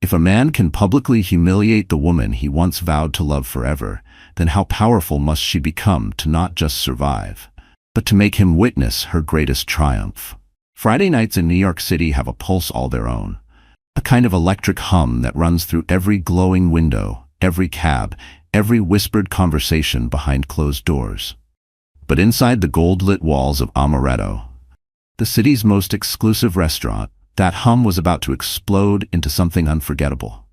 If a man can publicly humiliate the woman he once vowed to love forever, then how powerful must she become to not just survive, but to make him witness her greatest triumph? Friday nights in New York City have a pulse all their own, a kind of electric hum that runs through every glowing window, every cab, every whispered conversation behind closed doors. But inside the gold-lit walls of Amaretto, the city's most exclusive restaurant, that hum was about to explode into something unforgettable.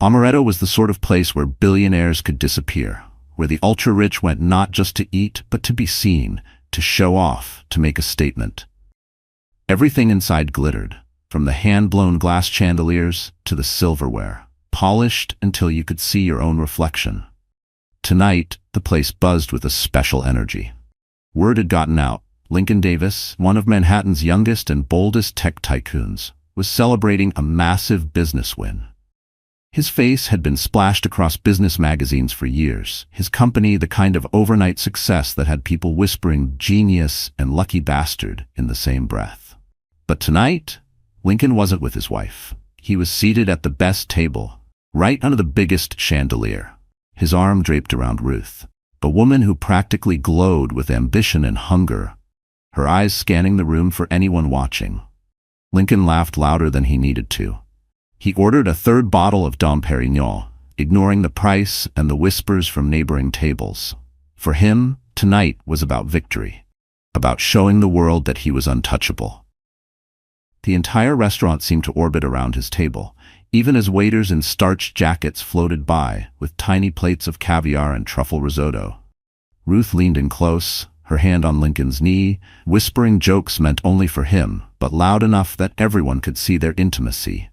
Amaretto was the sort of place where billionaires could disappear, where the ultra-rich went not just to eat, but to be seen, to show off, to make a statement. Everything inside glittered, from the hand-blown glass chandeliers to the silverware, polished until you could see your own reflection. Tonight, the place buzzed with a special energy. Word had gotten out. Lincoln Davis, one of Manhattan's youngest and boldest tech tycoons, was celebrating a massive business win. His face had been splashed across business magazines for years, his company the kind of overnight success that had people whispering genius and lucky bastard in the same breath. But tonight, Lincoln wasn't with his wife. He was seated at the best table, right under the biggest chandelier, his arm draped around Ruth, a woman who practically glowed with ambition and hunger, her eyes scanning the room for anyone watching. Lincoln laughed louder than he needed to. He ordered a third bottle of Dom Perignon, ignoring the price and the whispers from neighboring tables. For him, tonight was about victory, about showing the world that he was untouchable. The entire restaurant seemed to orbit around his table, even as waiters in starched jackets floated by with tiny plates of caviar and truffle risotto. Ruth leaned in close, her hand on Lincoln's knee, whispering jokes meant only for him, but loud enough that everyone could see their intimacy.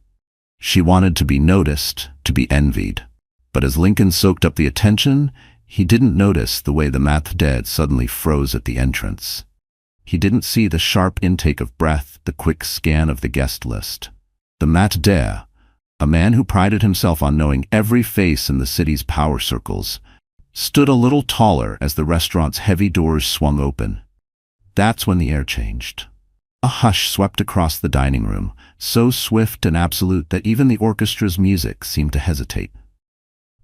She wanted to be noticed, to be envied. But as Lincoln soaked up the attention, he didn't notice the way the maître d' suddenly froze at the entrance. He didn't see the sharp intake of breath, the quick scan of the guest list. The maître d', a man who prided himself on knowing every face in the city's power circles, stood a little taller as the restaurant's heavy doors swung open. That's when the air changed. A hush swept across the dining room, so swift and absolute that even the orchestra's music seemed to hesitate.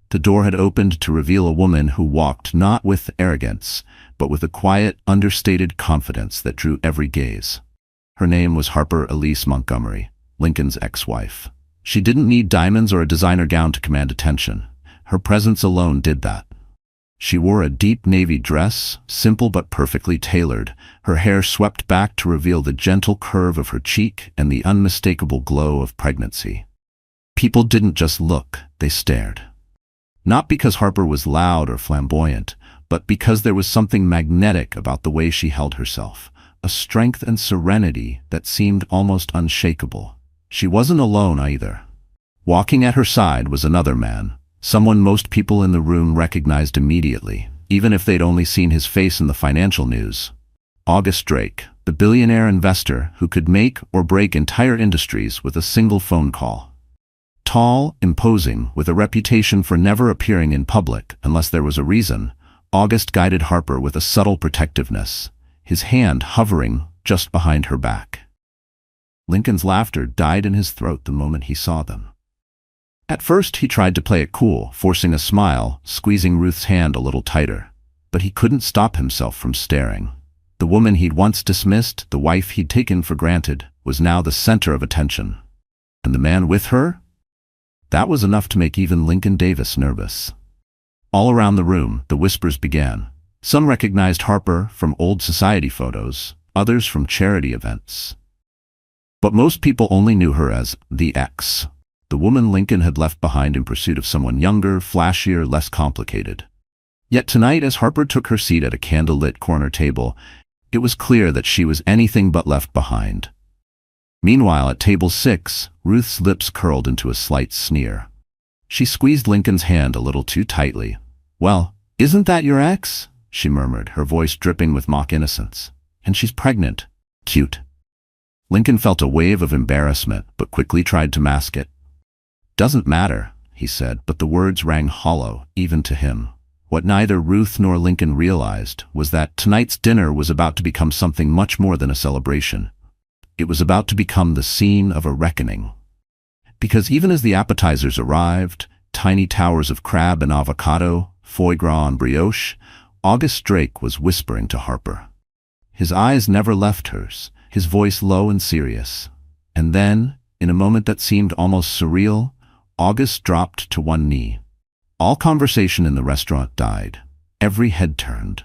The door had opened to reveal a woman who walked not with arrogance, but with a quiet, understated confidence that drew every gaze. Her name was Harper Elise Montgomery, Lincoln's ex-wife. She didn't need diamonds or a designer gown to command attention. Her presence alone did that. She wore a deep navy dress, simple but perfectly tailored, her hair swept back to reveal the gentle curve of her cheek and the unmistakable glow of pregnancy. People didn't just look, they stared. Not because Harper was loud or flamboyant, but because there was something magnetic about the way she held herself, a strength and serenity that seemed almost unshakable. She wasn't alone either. Walking at her side was another man, someone most people in the room recognized immediately, even if they'd only seen his face in the financial news. August Drake, the billionaire investor who could make or break entire industries with a single phone call. Tall, imposing, with a reputation for never appearing in public unless there was a reason, August guided Harper with a subtle protectiveness, his hand hovering just behind her back. Lincoln's laughter died in his throat the moment he saw them. At first he tried to play it cool, forcing a smile, squeezing Ruth's hand a little tighter. But he couldn't stop himself from staring. The woman he'd once dismissed, the wife he'd taken for granted, was now the center of attention. And the man with her? That was enough to make even Lincoln Davis nervous. All around the room, the whispers began. Some recognized Harper from old society photos, others from charity events. But most people only knew her as the ex, the woman Lincoln had left behind in pursuit of someone younger, flashier, less complicated. Yet tonight, as Harper took her seat at a candle-lit corner table, it was clear that she was anything but left behind. Meanwhile, at table 6, Ruth's lips curled into a slight sneer. She squeezed Lincoln's hand a little too tightly. "Well, isn't that your ex?" she murmured, her voice dripping with mock innocence. "And she's pregnant. Cute." Lincoln felt a wave of embarrassment, but quickly tried to mask it. "Doesn't matter," he said, but the words rang hollow, even to him. What neither Ruth nor Lincoln realized was that tonight's dinner was about to become something much more than a celebration. It was about to become the scene of a reckoning. Because even as the appetizers arrived, tiny towers of crab and avocado, foie gras and brioche, August Drake was whispering to Harper. His eyes never left hers, his voice low and serious. And then, in a moment that seemed almost surreal, August dropped to one knee. All conversation in the restaurant died. Every head turned.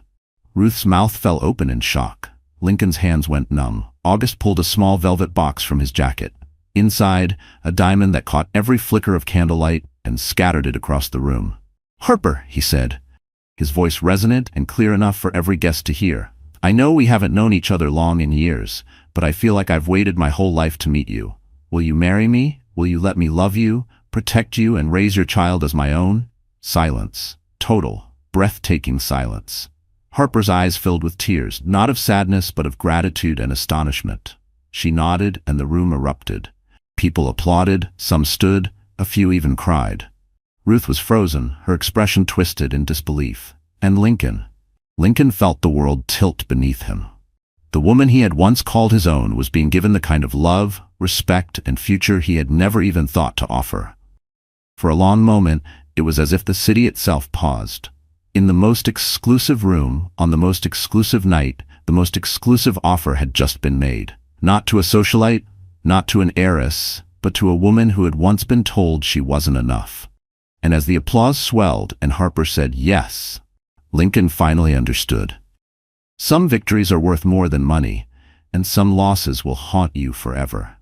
Ruth's mouth fell open in shock. Lincoln's hands went numb. August pulled a small velvet box from his jacket. Inside, a diamond that caught every flicker of candlelight and scattered it across the room. "Harper," he said, his voice resonant and clear enough for every guest to hear. "I know we haven't known each other long in years, but I feel like I've waited my whole life to meet you. Will you marry me? Will you let me love you, protect you, and raise your child as my own?" Silence. Total, breathtaking silence. Harper's eyes filled with tears, not of sadness but of gratitude and astonishment. She nodded and the room erupted. People applauded, some stood, a few even cried. Ruth was frozen, her expression twisted in disbelief. And Lincoln felt the world tilt beneath him. The woman he had once called his own was being given the kind of love, respect, and future he had never even thought to offer. For a long moment, it was as if the city itself paused. In the most exclusive room, on the most exclusive night, the most exclusive offer had just been made. Not to a socialite, not to an heiress, but to a woman who had once been told she wasn't enough. And as the applause swelled and Harper said yes, Lincoln finally understood. Some victories are worth more than money, and some losses will haunt you forever.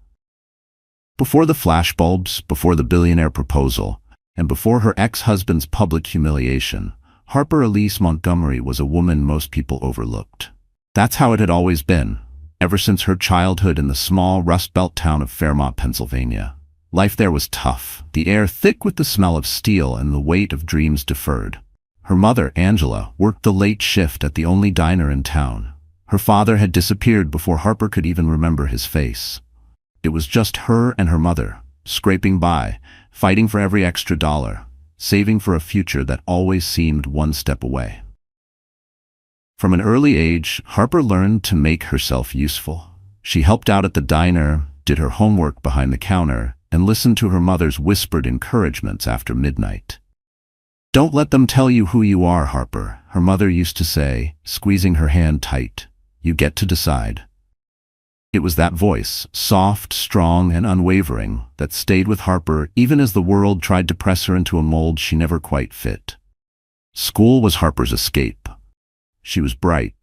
Before the flashbulbs, before the billionaire proposal, and before her ex-husband's public humiliation, Harper Elise Montgomery was a woman most people overlooked. That's how it had always been, ever since her childhood in the small Rust Belt town of Fairmont, Pennsylvania. Life there was tough, the air thick with the smell of steel and the weight of dreams deferred. Her mother, Angela, worked the late shift at the only diner in town. Her father had disappeared before Harper could even remember his face. It was just her and her mother, scraping by, fighting for every extra dollar, saving for a future that always seemed one step away. From an early age, Harper learned to make herself useful. She helped out at the diner, did her homework behind the counter, and listened to her mother's whispered encouragements after midnight. "Don't let them tell you who you are, Harper," her mother used to say, squeezing her hand tight. "You get to decide." It was that voice, soft, strong, and unwavering, that stayed with Harper even as the world tried to press her into a mold she never quite fit. School was Harper's escape. She was bright,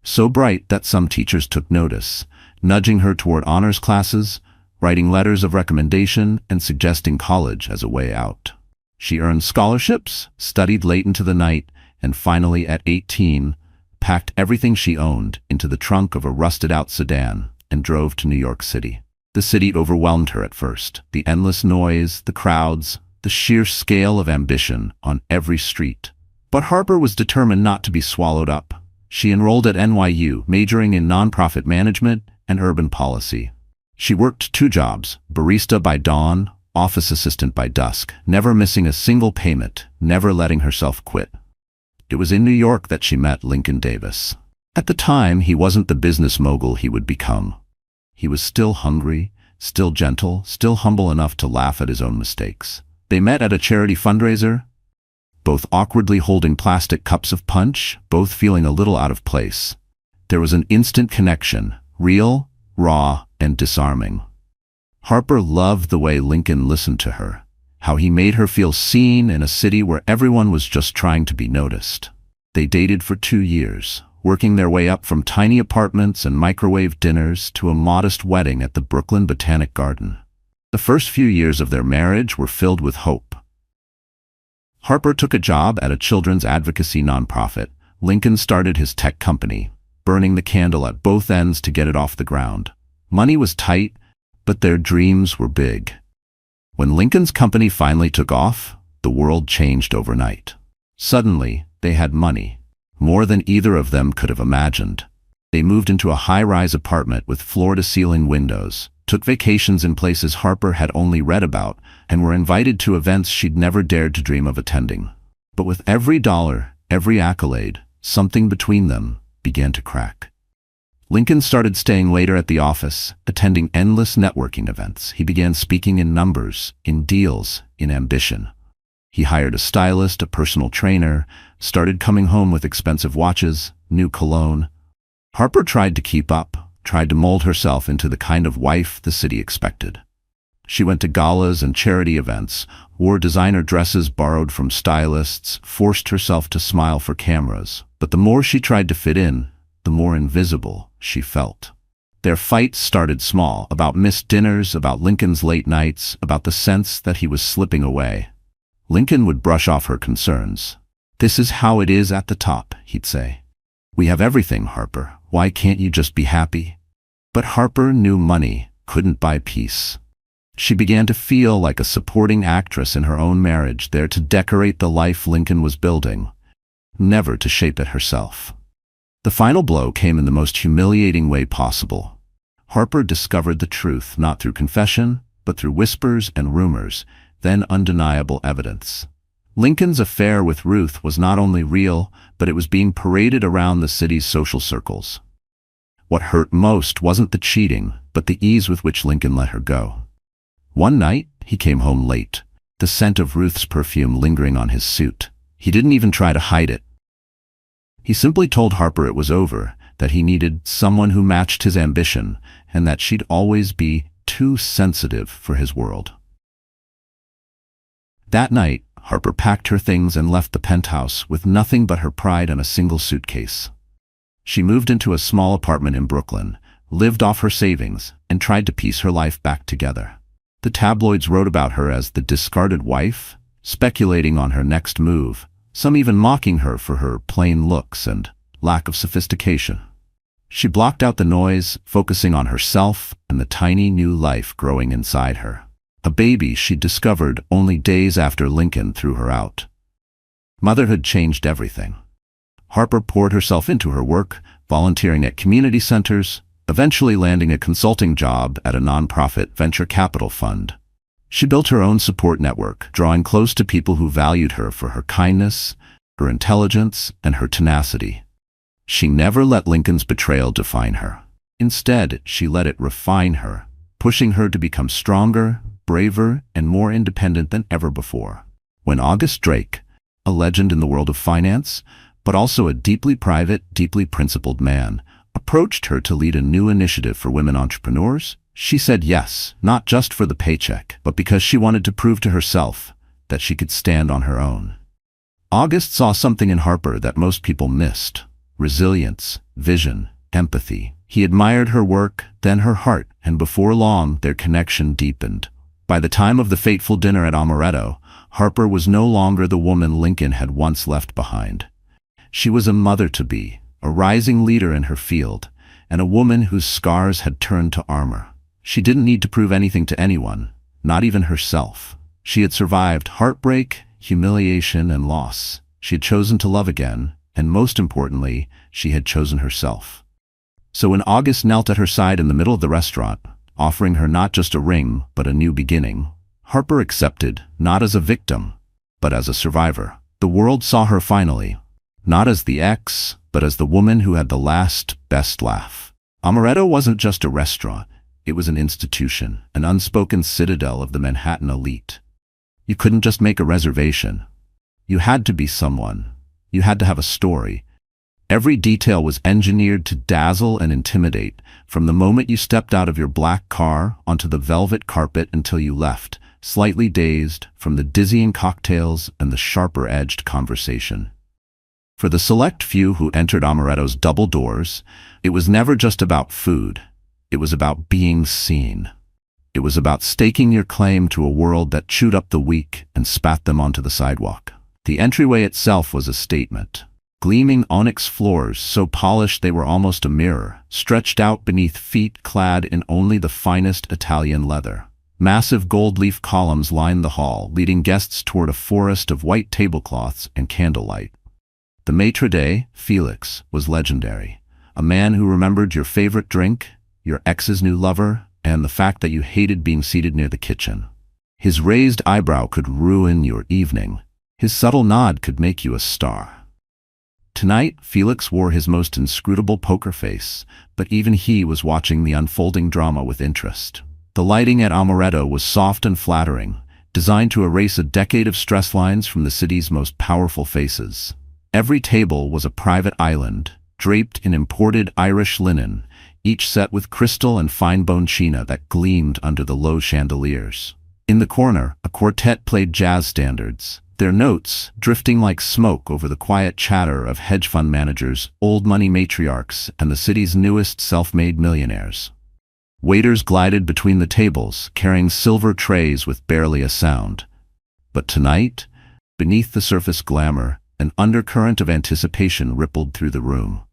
so bright that some teachers took notice, nudging her toward honors classes, writing letters of recommendation, and suggesting college as a way out. She earned scholarships, studied late into the night, and finally, at 18, packed everything she owned into the trunk of a rusted-out sedan and drove to New York City. The city overwhelmed her at first. The endless noise, the crowds, the sheer scale of ambition on every street. But Harper was determined not to be swallowed up. She enrolled at NYU, majoring in nonprofit management and urban policy. She worked 2 jobs, barista by dawn, office assistant by dusk, never missing a single payment, never letting herself quit. It was in New York that she met Lincoln Davis. At the time, he wasn't the business mogul he would become. He was still hungry, still gentle, still humble enough to laugh at his own mistakes. They met at a charity fundraiser, both awkwardly holding plastic cups of punch, both feeling a little out of place. There was an instant connection, real, raw, and disarming. Harper loved the way Lincoln listened to her, how he made her feel seen in a city where everyone was just trying to be noticed. They dated for 2 years, working their way up from tiny apartments and microwave dinners to a modest wedding at the Brooklyn Botanic Garden. The first few years of their marriage were filled with hope. Harper took a job at a children's advocacy nonprofit. Lincoln started his tech company, burning the candle at both ends to get it off the ground. Money was tight, but their dreams were big. When Lincoln's company finally took off, the world changed overnight. Suddenly, they had money, more than either of them could have imagined. They moved into a high-rise apartment with floor-to-ceiling windows, took vacations in places Harper had only read about, and were invited to events she'd never dared to dream of attending. But with every dollar, every accolade, something between them began to crack. Lincoln started staying later at the office, attending endless networking events. He began speaking in numbers, in deals, in ambition. He hired a stylist, a personal trainer, started coming home with expensive watches, new cologne. Harper tried to keep up, tried to mold herself into the kind of wife the city expected. She went to galas and charity events, wore designer dresses borrowed from stylists, forced herself to smile for cameras. But the more she tried to fit in, the more invisible she felt. Their fights started small, about missed dinners, about Lincoln's late nights, about the sense that he was slipping away. Lincoln would brush off her concerns. "This is how it is at the top," he'd say. "We have everything, Harper. Why can't you just be happy?" But Harper knew money couldn't buy peace. She began to feel like a supporting actress in her own marriage, there to decorate the life Lincoln was building, never to shape it herself. The final blow came in the most humiliating way possible. Harper discovered the truth, not through confession, but through whispers and rumors, then undeniable evidence. Lincoln's affair with Ruth was not only real, but it was being paraded around the city's social circles. What hurt most wasn't the cheating, but the ease with which Lincoln let her go. One night, he came home late, the scent of Ruth's perfume lingering on his suit. He didn't even try to hide it. He simply told Harper it was over, that he needed someone who matched his ambition, and that she'd always be too sensitive for his world. That night, Harper packed her things and left the penthouse with nothing but her pride and a single suitcase. She moved into a small apartment in Brooklyn, lived off her savings, and tried to piece her life back together. The tabloids wrote about her as the discarded wife, speculating on her next move, some even mocking her for her plain looks and lack of sophistication. She blocked out the noise, focusing on herself and the tiny new life growing inside her. A baby she'd discovered only days after Lincoln threw her out. Motherhood changed everything. Harper poured herself into her work, volunteering at community centers, eventually landing a consulting job at a nonprofit venture capital fund. She built her own support network, drawing close to people who valued her for her kindness, her intelligence, and her tenacity. She never let Lincoln's betrayal define her. Instead, she let it refine her, pushing her to become stronger, braver, and more independent than ever before. When August Drake, a legend in the world of finance, but also a deeply private, deeply principled man, approached her to lead a new initiative for women entrepreneurs, she said yes, not just for the paycheck, but because she wanted to prove to herself that she could stand on her own. August saw something in Harper that most people missed: resilience, vision, empathy. He admired her work, then her heart, and before long, their connection deepened. By the time of the fateful dinner at Amaretto, Harper was no longer the woman Lincoln had once left behind. She was a mother-to-be, a rising leader in her field, and a woman whose scars had turned to armor. She didn't need to prove anything to anyone, not even herself. She had survived heartbreak, humiliation, and loss. She had chosen to love again, and most importantly, she had chosen herself. So when August knelt at her side in the middle of the restaurant, offering her not just a ring, but a new beginning, Harper accepted, not as a victim, but as a survivor. The world saw her finally, not as the ex, but as the woman who had the last, best laugh. Amaretto wasn't just a restaurant. It was an institution, an unspoken citadel of the Manhattan elite. You couldn't just make a reservation. You had to be someone. You had to have a story. Every detail was engineered to dazzle and intimidate, from the moment you stepped out of your black car onto the velvet carpet until you left, slightly dazed from the dizzying cocktails and the sharper-edged conversation. For the select few who entered Amaretto's double doors, it was never just about food. It was about being seen. It was about staking your claim to a world that chewed up the weak and spat them onto the sidewalk. The entryway itself was a statement. Gleaming onyx floors, so polished they were almost a mirror, stretched out beneath feet clad in only the finest Italian leather. Massive gold leaf columns lined the hall, leading guests toward a forest of white tablecloths and candlelight. The maitre d', Felix, was legendary. A man who remembered your favorite drink, your ex's new lover, and the fact that you hated being seated near the kitchen. His raised eyebrow could ruin your evening. His subtle nod could make you a star. Tonight, Felix wore his most inscrutable poker face, but even he was watching the unfolding drama with interest. The lighting at Amaretto was soft and flattering, designed to erase a decade of stress lines from the city's most powerful faces. Every table was a private island, draped in imported Irish linen, each set with crystal and fine-boned china that gleamed under the low chandeliers. In the corner, a quartet played jazz standards, their notes drifting like smoke over the quiet chatter of hedge fund managers, old money matriarchs, and the city's newest self-made millionaires. Waiters glided between the tables, carrying silver trays with barely a sound. But tonight, beneath the surface glamour, an undercurrent of anticipation rippled through the room.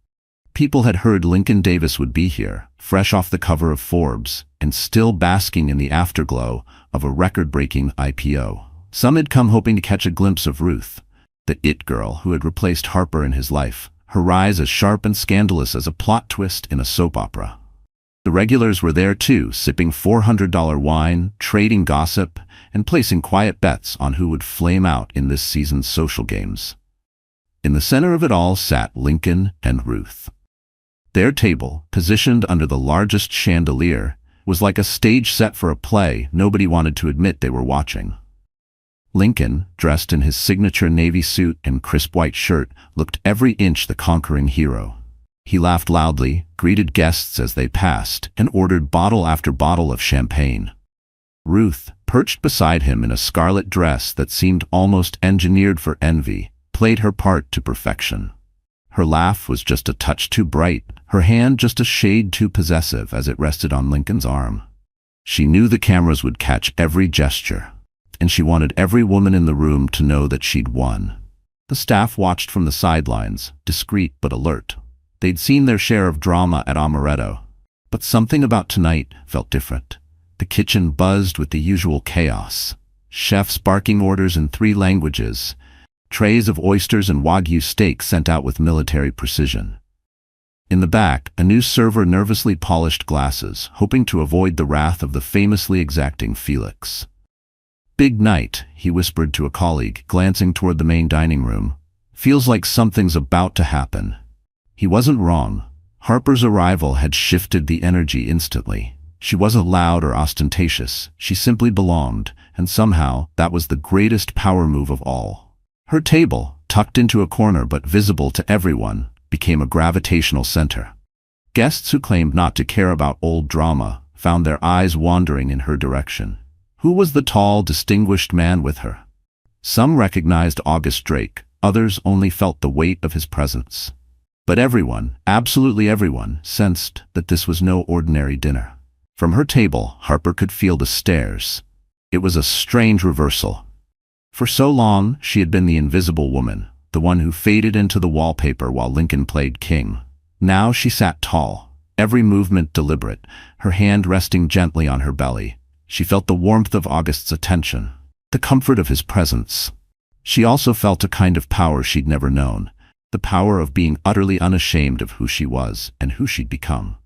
People had heard Lincoln Davis would be here, fresh off the cover of Forbes, and still basking in the afterglow of a record-breaking IPO. Some had come hoping to catch a glimpse of Ruth, the it girl who had replaced Harper in his life, her rise as sharp and scandalous as a plot twist in a soap opera. The regulars were there too, sipping $400 wine, trading gossip, and placing quiet bets on who would flame out in this season's social games. In the center of it all sat Lincoln and Ruth. Their table, positioned under the largest chandelier, was like a stage set for a play nobody wanted to admit they were watching. Lincoln, dressed in his signature navy suit and crisp white shirt, looked every inch the conquering hero. He laughed loudly, greeted guests as they passed, and ordered bottle after bottle of champagne. Ruth, perched beside him in a scarlet dress that seemed almost engineered for envy, played her part to perfection. Her laugh was just a touch too bright, her hand just a shade too possessive as it rested on Lincoln's arm. She knew the cameras would catch every gesture, and she wanted every woman in the room to know that she'd won. The staff watched from the sidelines, discreet but alert. They'd seen their share of drama at Amaretto, but something about tonight felt different. The kitchen buzzed with the usual chaos. Chefs barking orders in 3 languages, trays of oysters and Wagyu steak sent out with military precision. In the back, a new server nervously polished glasses, hoping to avoid the wrath of the famously exacting Felix. "Big night," he whispered to a colleague, glancing toward the main dining room. "Feels like something's about to happen." He wasn't wrong. Harper's arrival had shifted the energy instantly. She wasn't loud or ostentatious, she simply belonged, and somehow that was the greatest power move of all. Her table, tucked into a corner but visible to everyone, became a gravitational center. Guests who claimed not to care about old drama found their eyes wandering in her direction. Who was the tall, distinguished man with her? Some recognized August Drake, others only felt the weight of his presence. But everyone, absolutely everyone, sensed that this was no ordinary dinner. From her table, Harper could feel the stares. It was a strange reversal. For so long, she had been the invisible woman, the one who faded into the wallpaper while Lincoln played king. Now she sat tall, every movement deliberate, her hand resting gently on her belly. She felt the warmth of August's attention, the comfort of his presence. She also felt a kind of power she'd never known, the power of being utterly unashamed of who she was and who she'd become.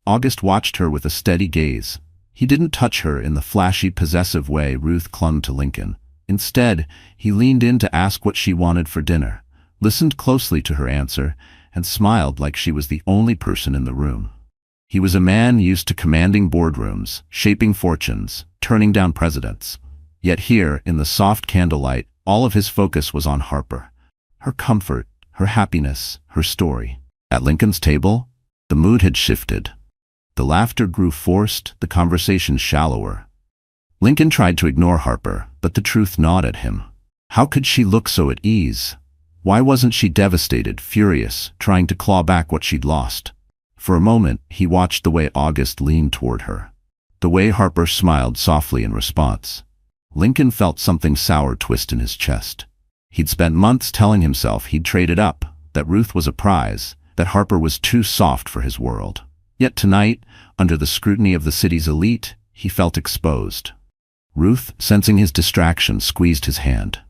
August watched her with a steady gaze. He didn't touch her in the flashy, possessive way Ruth clung to Lincoln. Instead, he leaned in to ask what she wanted for dinner, listened closely to her answer, and smiled like she was the only person in the room. He was a man used to commanding boardrooms, shaping fortunes, turning down presidents. Yet here, in the soft candlelight, all of his focus was on Harper. Her comfort, her happiness, her story. At Lincoln's table, the mood had shifted. The laughter grew forced, the conversation shallower. Lincoln tried to ignore Harper, but the truth gnawed at him. How could she look so at ease? Why wasn't she devastated, furious, trying to claw back what she'd lost? For a moment, he watched the way August leaned toward her, the way Harper smiled softly in response. Lincoln felt something sour twist in his chest. He'd spent months telling himself he'd traded up, that Ruth was a prize, that Harper was too soft for his world. Yet tonight, under the scrutiny of the city's elite, he felt exposed. Ruth, sensing his distraction, squeezed his hand.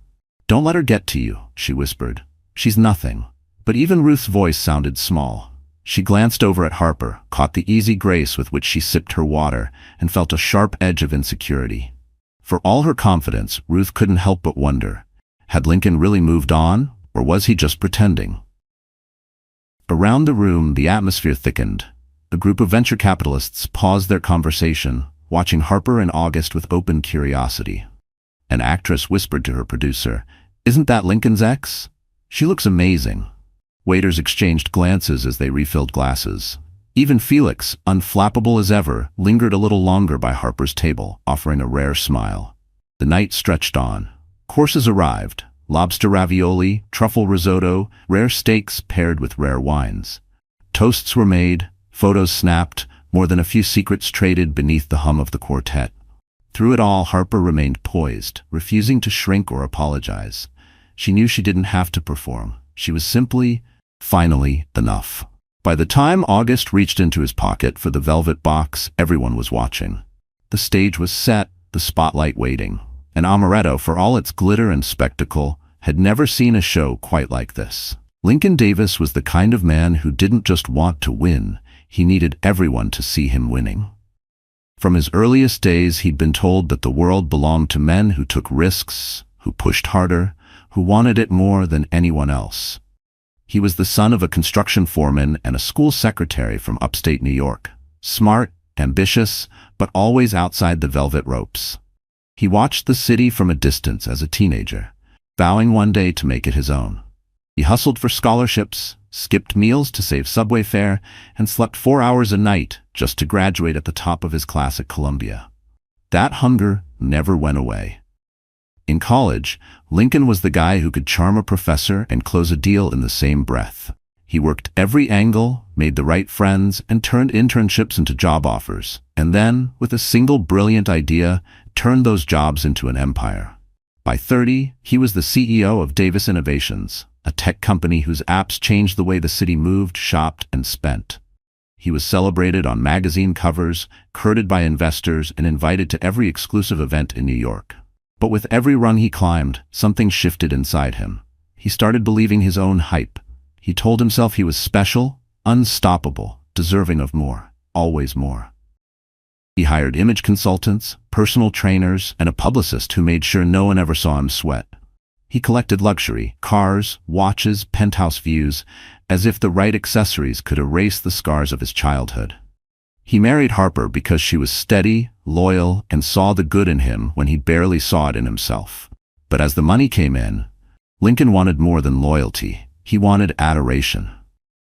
"Don't let her get to you," she whispered. "She's nothing." But even Ruth's voice sounded small. She glanced over at Harper, caught the easy grace with which she sipped her water, and felt a sharp edge of insecurity. For all her confidence, Ruth couldn't help but wonder, had Lincoln really moved on, or was he just pretending? Around the room, the atmosphere thickened. A group of venture capitalists paused their conversation, watching Harper and August with open curiosity. An actress whispered to her producer, "Isn't that Lincoln's ex? She looks amazing." Waiters exchanged glances as they refilled glasses. Even Felix, unflappable as ever, lingered a little longer by Harper's table, offering a rare smile. The night stretched on. Courses arrived: lobster ravioli, truffle risotto, rare steaks paired with rare wines. Toasts were made, photos snapped, more than a few secrets traded beneath the hum of the quartet. Through it all, Harper remained poised, refusing to shrink or apologize. She knew she didn't have to perform. She was simply, finally, enough. By the time August reached into his pocket for the velvet box, everyone was watching. The stage was set, the spotlight waiting. And Amaretto, for all its glitter and spectacle, had never seen a show quite like this. Lincoln Davis was the kind of man who didn't just want to win, he needed everyone to see him winning. From his earliest days, he'd been told that the world belonged to men who took risks, who pushed harder, who wanted it more than anyone else. He was the son of a construction foreman and a school secretary from upstate New York. Smart, ambitious, but always outside the velvet ropes. He watched the city from a distance as a teenager, vowing one day to make it his own. He hustled for scholarships, skipped meals to save subway fare, and slept 4 hours a night just to graduate at the top of his class at Columbia. That hunger never went away. In college, Lincoln was the guy who could charm a professor and close a deal in the same breath. He worked every angle, made the right friends, and turned internships into job offers. And then, with a single brilliant idea, turned those jobs into an empire. By 30, he was the CEO of Davis Innovations, a tech company whose apps changed the way the city moved, shopped, and spent. He was celebrated on magazine covers, courted by investors, and invited to every exclusive event in New York. But with every rung he climbed, something shifted inside him. He started believing his own hype. He told himself he was special, unstoppable, deserving of more, always more. He hired image consultants, personal trainers, and a publicist who made sure no one ever saw him sweat. He collected luxury, cars, watches, penthouse views, as if the right accessories could erase the scars of his childhood. He married Harper because she was steady, loyal, and saw the good in him when he barely saw it in himself. But as the money came in, Lincoln wanted more than loyalty. He wanted adoration.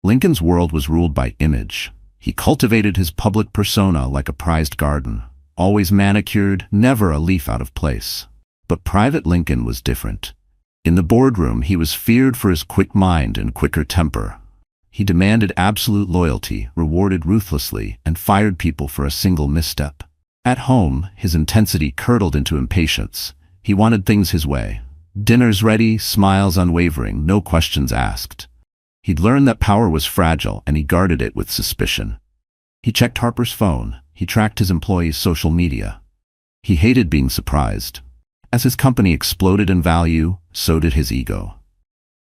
Lincoln's world was ruled by image. He cultivated his public persona like a prized garden, always manicured, never a leaf out of place. But private Lincoln was different. In the boardroom, he was feared for his quick mind and quicker temper. He demanded absolute loyalty, rewarded ruthlessly, and fired people for a single misstep. At home, his intensity curdled into impatience. He wanted things his way. Dinners ready, smiles unwavering, no questions asked. He'd learned that power was fragile, and he guarded it with suspicion. He checked Harper's phone. He tracked his employees' social media. He hated being surprised. As his company exploded in value, so did his ego.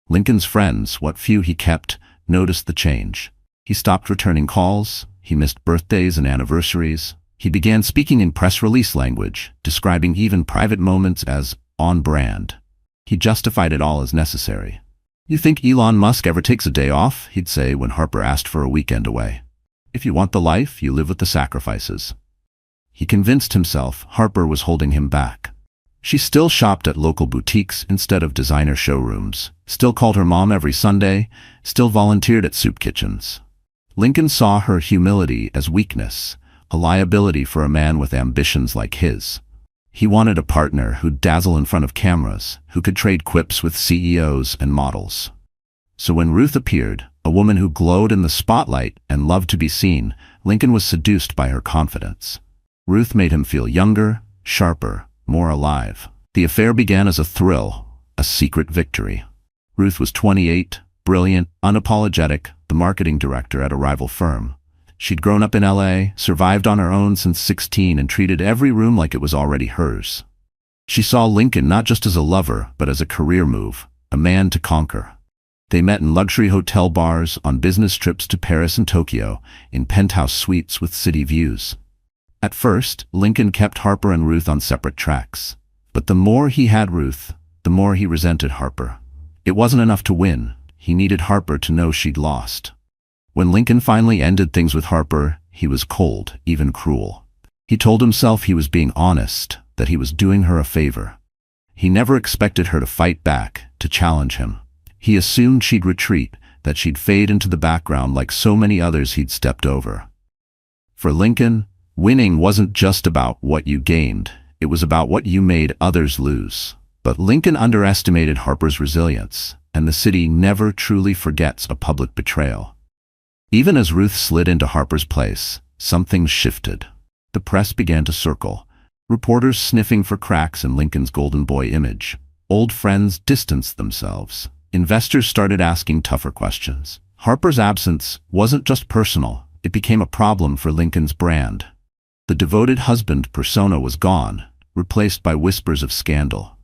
Lincoln's friends, what few he kept, noticed the change. He stopped returning calls. He missed birthdays and anniversaries. He began speaking in press release language, describing even private moments as on brand. He justified it all as necessary. "You think Elon Musk ever takes a day off?" he'd say when Harper asked for a weekend away. "If you want the life, you live with the sacrifices." He convinced himself Harper was holding him back. She still shopped at local boutiques instead of designer showrooms, still called her mom every Sunday, still volunteered at soup kitchens. Lincoln saw her humility as weakness, a liability for a man with ambitions like his. He wanted a partner who'd dazzle in front of cameras, who could trade quips with CEOs and models. So when Ruth appeared, a woman who glowed in the spotlight and loved to be seen, Lincoln was seduced by her confidence. Ruth made him feel younger, sharper, more alive. The affair began as a thrill, a secret victory. Ruth was 28, brilliant, unapologetic, the marketing director at a rival firm. She'd grown up in LA, survived on her own since 16, and treated every room like it was already hers. She saw Lincoln not just as a lover, but as a career move, a man to conquer. They met in luxury hotel bars, on business trips to Paris and Tokyo, in penthouse suites with city views. At first, Lincoln kept Harper and Ruth on separate tracks. But the more he had Ruth, the more he resented Harper. It wasn't enough to win. he needed Harper to know she'd lost. When Lincoln finally ended things with Harper, he was cold, even cruel. He told himself he was being honest, that he was doing her a favor. He never expected her to fight back, to challenge him. He assumed she'd retreat, that she'd fade into the background like so many others he'd stepped over. For Lincoln, winning wasn't just about what you gained, it was about what you made others lose. But Lincoln underestimated Harper's resilience, and the city never truly forgets a public betrayal. Even as Ruth slid into Harper's place, something shifted. The press began to circle, reporters sniffing for cracks in Lincoln's golden boy image. Old friends distanced themselves. Investors started asking tougher questions. Harper's absence wasn't just personal, it became a problem for Lincoln's brand. The devoted husband persona was gone, replaced by whispers of scandal.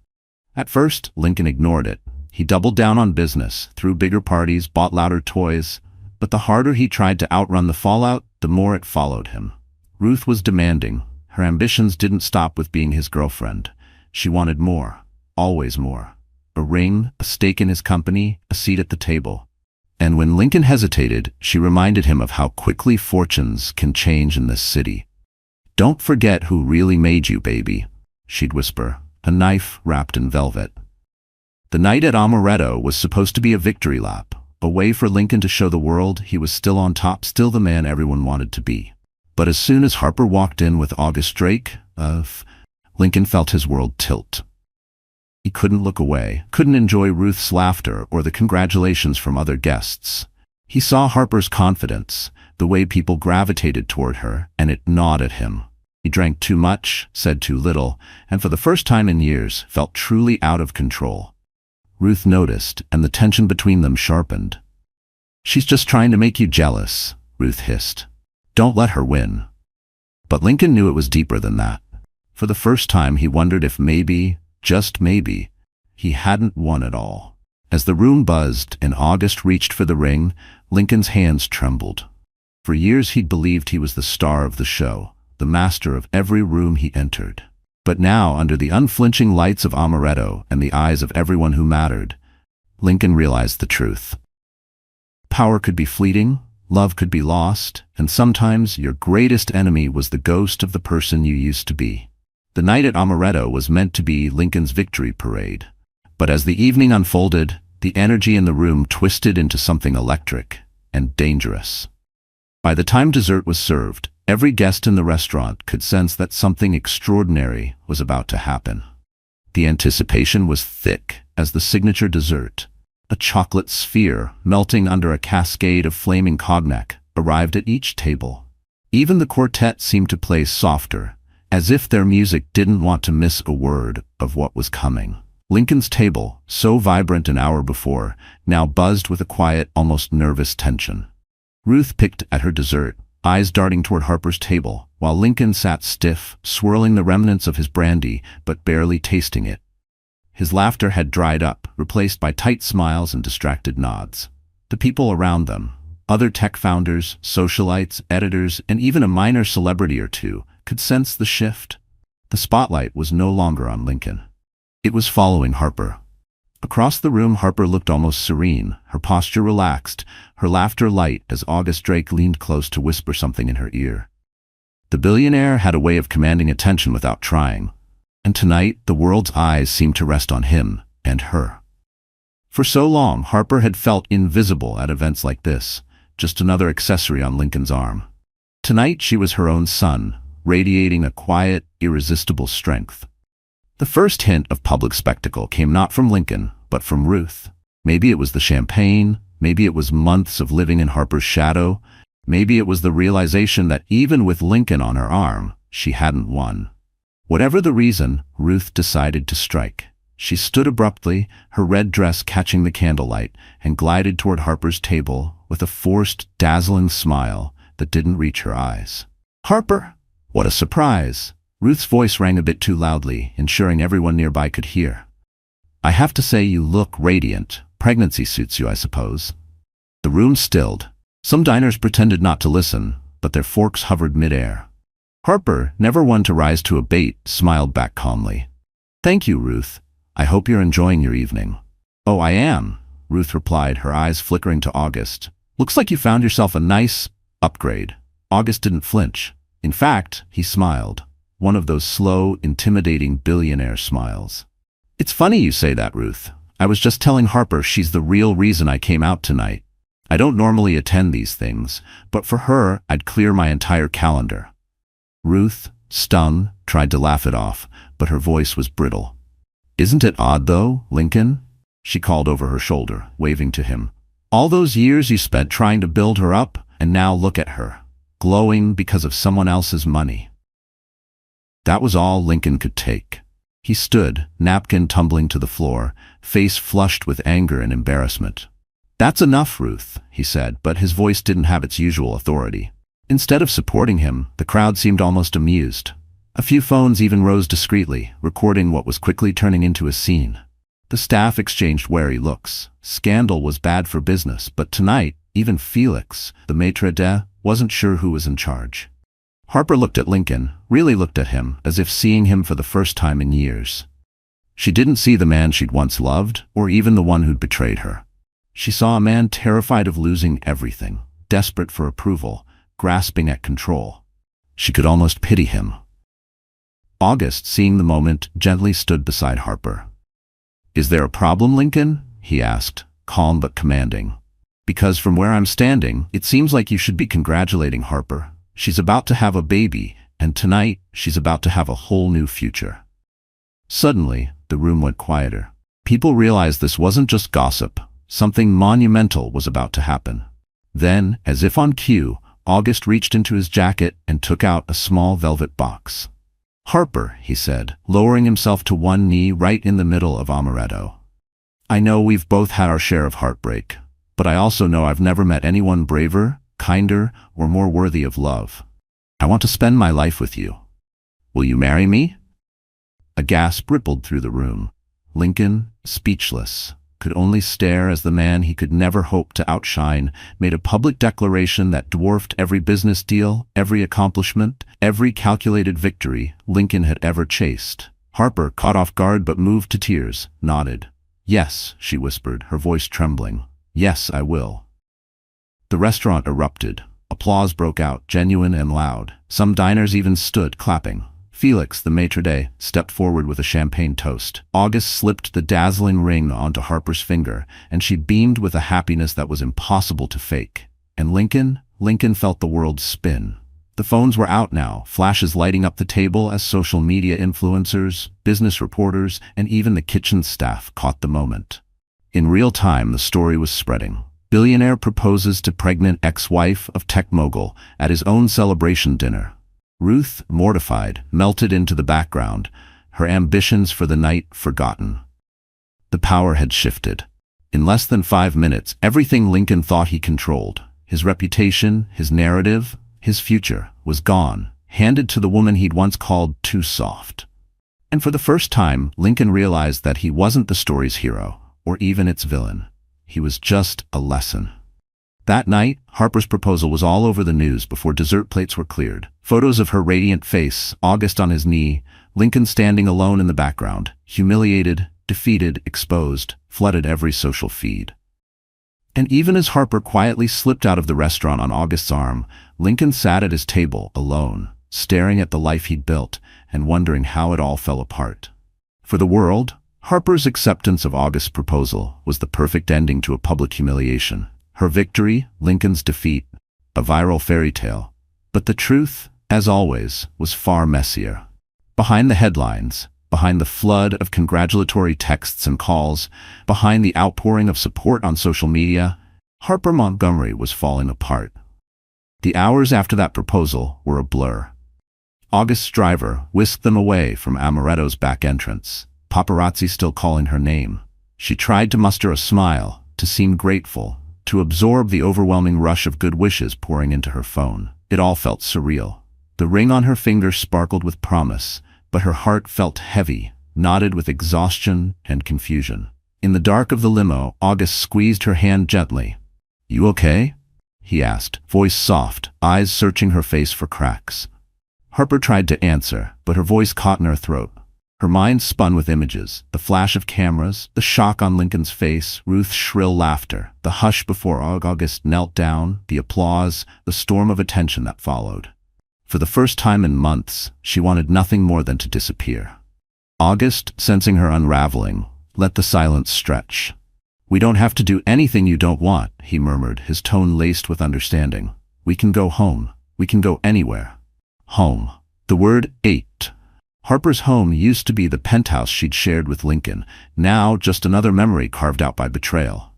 At first, Lincoln ignored it. He doubled down on business, threw bigger parties, bought louder toys, but the harder he tried to outrun the fallout, the more it followed him. Ruth was demanding. Her ambitions didn't stop with being his girlfriend. She wanted more, always more. A ring, a stake in his company, a seat at the table. And when Lincoln hesitated, she reminded him of how quickly fortunes can change in this city. "Don't forget who really made you, baby," she'd whisper, a knife wrapped in velvet. The night at Amaretto was supposed to be a victory lap, a way for Lincoln to show the world he was still on top, still the man everyone wanted to be. But as soon as Harper walked in with August Drake, Lincoln felt his world tilt. He couldn't look away, couldn't enjoy Ruth's laughter or the congratulations from other guests. He saw Harper's confidence, the way people gravitated toward her, and it gnawed at him. He drank too much, said too little, and for the first time in years felt truly out of control. Ruth noticed, and the tension between them sharpened. "She's just trying to make you jealous," Ruth hissed. "Don't let her win." But Lincoln knew it was deeper than that. For the first time he wondered if maybe, just maybe, he hadn't won at all. As the room buzzed and August reached for the ring, Lincoln's hands trembled. For years he'd believed he was the star of the show, the master of every room he entered. But now, under the unflinching lights of Amaretto and the eyes of everyone who mattered, Lincoln realized the truth. Power could be fleeting, love could be lost, and sometimes your greatest enemy was the ghost of the person you used to be. The night at Amaretto was meant to be Lincoln's victory parade. But as the evening unfolded, the energy in the room twisted into something electric and dangerous. By the time dessert was served, every guest in the restaurant could sense that something extraordinary was about to happen. The anticipation was thick as the signature dessert, a chocolate sphere melting under a cascade of flaming cognac, arrived at each table. Even the quartet seemed to play softer, as if their music didn't want to miss a word of what was coming. Lincoln's table, so vibrant an hour before, now buzzed with a quiet, almost nervous tension. Ruth picked at her dessert, eyes darting toward Harper's table, while Lincoln sat stiff, swirling the remnants of his brandy, but barely tasting it. His laughter had dried up, replaced by tight smiles and distracted nods. The people around them, other tech founders, socialites, editors, and even a minor celebrity or two, could sense the shift. The spotlight was no longer on Lincoln. It was following Harper. Across the room, Harper looked almost serene, her posture relaxed, her laughter light as August Drake leaned close to whisper something in her ear. The billionaire had a way of commanding attention without trying, and tonight the world's eyes seemed to rest on him and her. For so long, Harper had felt invisible at events like this, just another accessory on Lincoln's arm. Tonight she was her own sun, radiating a quiet, irresistible strength. The first hint of public spectacle came not from Lincoln, but from Ruth. Maybe it was the champagne, maybe it was months of living in Harper's shadow, maybe it was the realization that even with Lincoln on her arm, she hadn't won. Whatever the reason, Ruth decided to strike. She stood abruptly, her red dress catching the candlelight, and glided toward Harper's table with a forced, dazzling smile that didn't reach her eyes. "Harper! What a surprise!" Ruth's voice rang a bit too loudly, ensuring everyone nearby could hear. "I have to say you look radiant. Pregnancy suits you, I suppose." The room stilled. Some diners pretended not to listen, but their forks hovered midair. Harper, never one to rise to a bait, smiled back calmly. "Thank you, Ruth. I hope you're enjoying your evening." "Oh, I am," Ruth replied, her eyes flickering to August. Looks like you found yourself a nice upgrade. August didn't flinch. In fact, he smiled. One of those slow, intimidating billionaire smiles. It's funny you say that, Ruth. I was just telling Harper she's the real reason I came out tonight. I don't normally attend these things, but for her, I'd clear my entire calendar. Ruth, stung, tried to laugh it off, but her voice was brittle. Isn't it odd, though, Lincoln? She called over her shoulder, waving to him. All those years you spent trying to build her up, and now look at her, glowing because of someone else's money. That was all Lincoln could take. He stood, napkin tumbling to the floor, face flushed with anger and embarrassment. That's enough, Ruth, he said, but his voice didn't have its usual authority. Instead of supporting him, the crowd seemed almost amused. A few phones even rose discreetly, recording what was quickly turning into a scene. The staff exchanged wary looks. Scandal was bad for business, but tonight, even Felix, the maitre d', wasn't sure who was in charge. Harper looked at Lincoln, really looked at him, as if seeing him for the first time in years. She didn't see the man she'd once loved, or even the one who'd betrayed her. She saw a man terrified of losing everything, desperate for approval, grasping at control. She could almost pity him. August, seeing the moment, gently stood beside Harper. Is there a problem, Lincoln? He asked, calm but commanding. Because from where I'm standing, it seems like you should be congratulating Harper. She's about to have a baby, and tonight, she's about to have a whole new future. Suddenly, the room went quieter. People realized this wasn't just gossip. Something monumental was about to happen. Then, as if on cue, August reached into his jacket and took out a small velvet box. Harper, he said, lowering himself to one knee right in the middle of Amaretto. I know we've both had our share of heartbreak, but I also know I've never met anyone braver, kinder, or more worthy of love. I want to spend my life with you. Will you marry me? A gasp rippled through the room. Lincoln, speechless, could only stare as the man he could never hope to outshine made a public declaration that dwarfed every business deal, every accomplishment, every calculated victory Lincoln had ever chased. Harper, caught off guard but moved to tears, nodded. Yes, she whispered, her voice trembling. Yes, I will. The restaurant erupted. Applause broke out, genuine and loud. Some diners even stood, clapping. Felix, the maitre d', stepped forward with a champagne toast. August slipped the dazzling ring onto Harper's finger, and she beamed with a happiness that was impossible to fake. And Lincoln felt the world spin. The phones were out now, flashes lighting up the table as social media influencers, business reporters, and even the kitchen staff caught the moment. In real time, the story was spreading. Billionaire proposes to pregnant ex-wife of tech mogul at his own celebration dinner. Ruth, mortified, melted into the background, her ambitions for the night forgotten. The power had shifted. In less than 5 minutes, everything Lincoln thought he controlled, his reputation, his narrative, his future, was gone, handed to the woman he'd once called too soft. And for the first time, Lincoln realized that he wasn't the story's hero, or even its villain. He was just a lesson. That night, Harper's proposal was all over the news before dessert plates were cleared. Photos of her radiant face, August on his knee, Lincoln standing alone in the background, humiliated, defeated, exposed, flooded every social feed. And even as Harper quietly slipped out of the restaurant on August's arm, Lincoln sat at his table, alone, staring at the life he'd built and wondering how it all fell apart. For the world, Harper's acceptance of August's proposal was the perfect ending to a public humiliation. Her victory, Lincoln's defeat, a viral fairy tale. But the truth, as always, was far messier. Behind the headlines, behind the flood of congratulatory texts and calls, behind the outpouring of support on social media, Harper Montgomery was falling apart. The hours after that proposal were a blur. August's driver whisked them away from Amaretto's back entrance, paparazzi still calling her name. She tried to muster a smile, to seem grateful, to absorb the overwhelming rush of good wishes pouring into her phone. It all felt surreal. The ring on her finger sparkled with promise, but her heart felt heavy, knotted with exhaustion and confusion. In the dark of the limo, August squeezed her hand gently. "You okay?" he asked, voice soft, eyes searching her face for cracks. Harper tried to answer, but her voice caught in her throat. Her mind spun with images, the flash of cameras, the shock on Lincoln's face, Ruth's shrill laughter, the hush before August knelt down, the applause, the storm of attention that followed. For the first time in months, she wanted nothing more than to disappear. August, sensing her unraveling, let the silence stretch. "We don't have to do anything you don't want," he murmured, his tone laced with understanding. "We can go home. We can go anywhere." Home. The word ached. Harper's home used to be the penthouse she'd shared with Lincoln, now just another memory carved out by betrayal.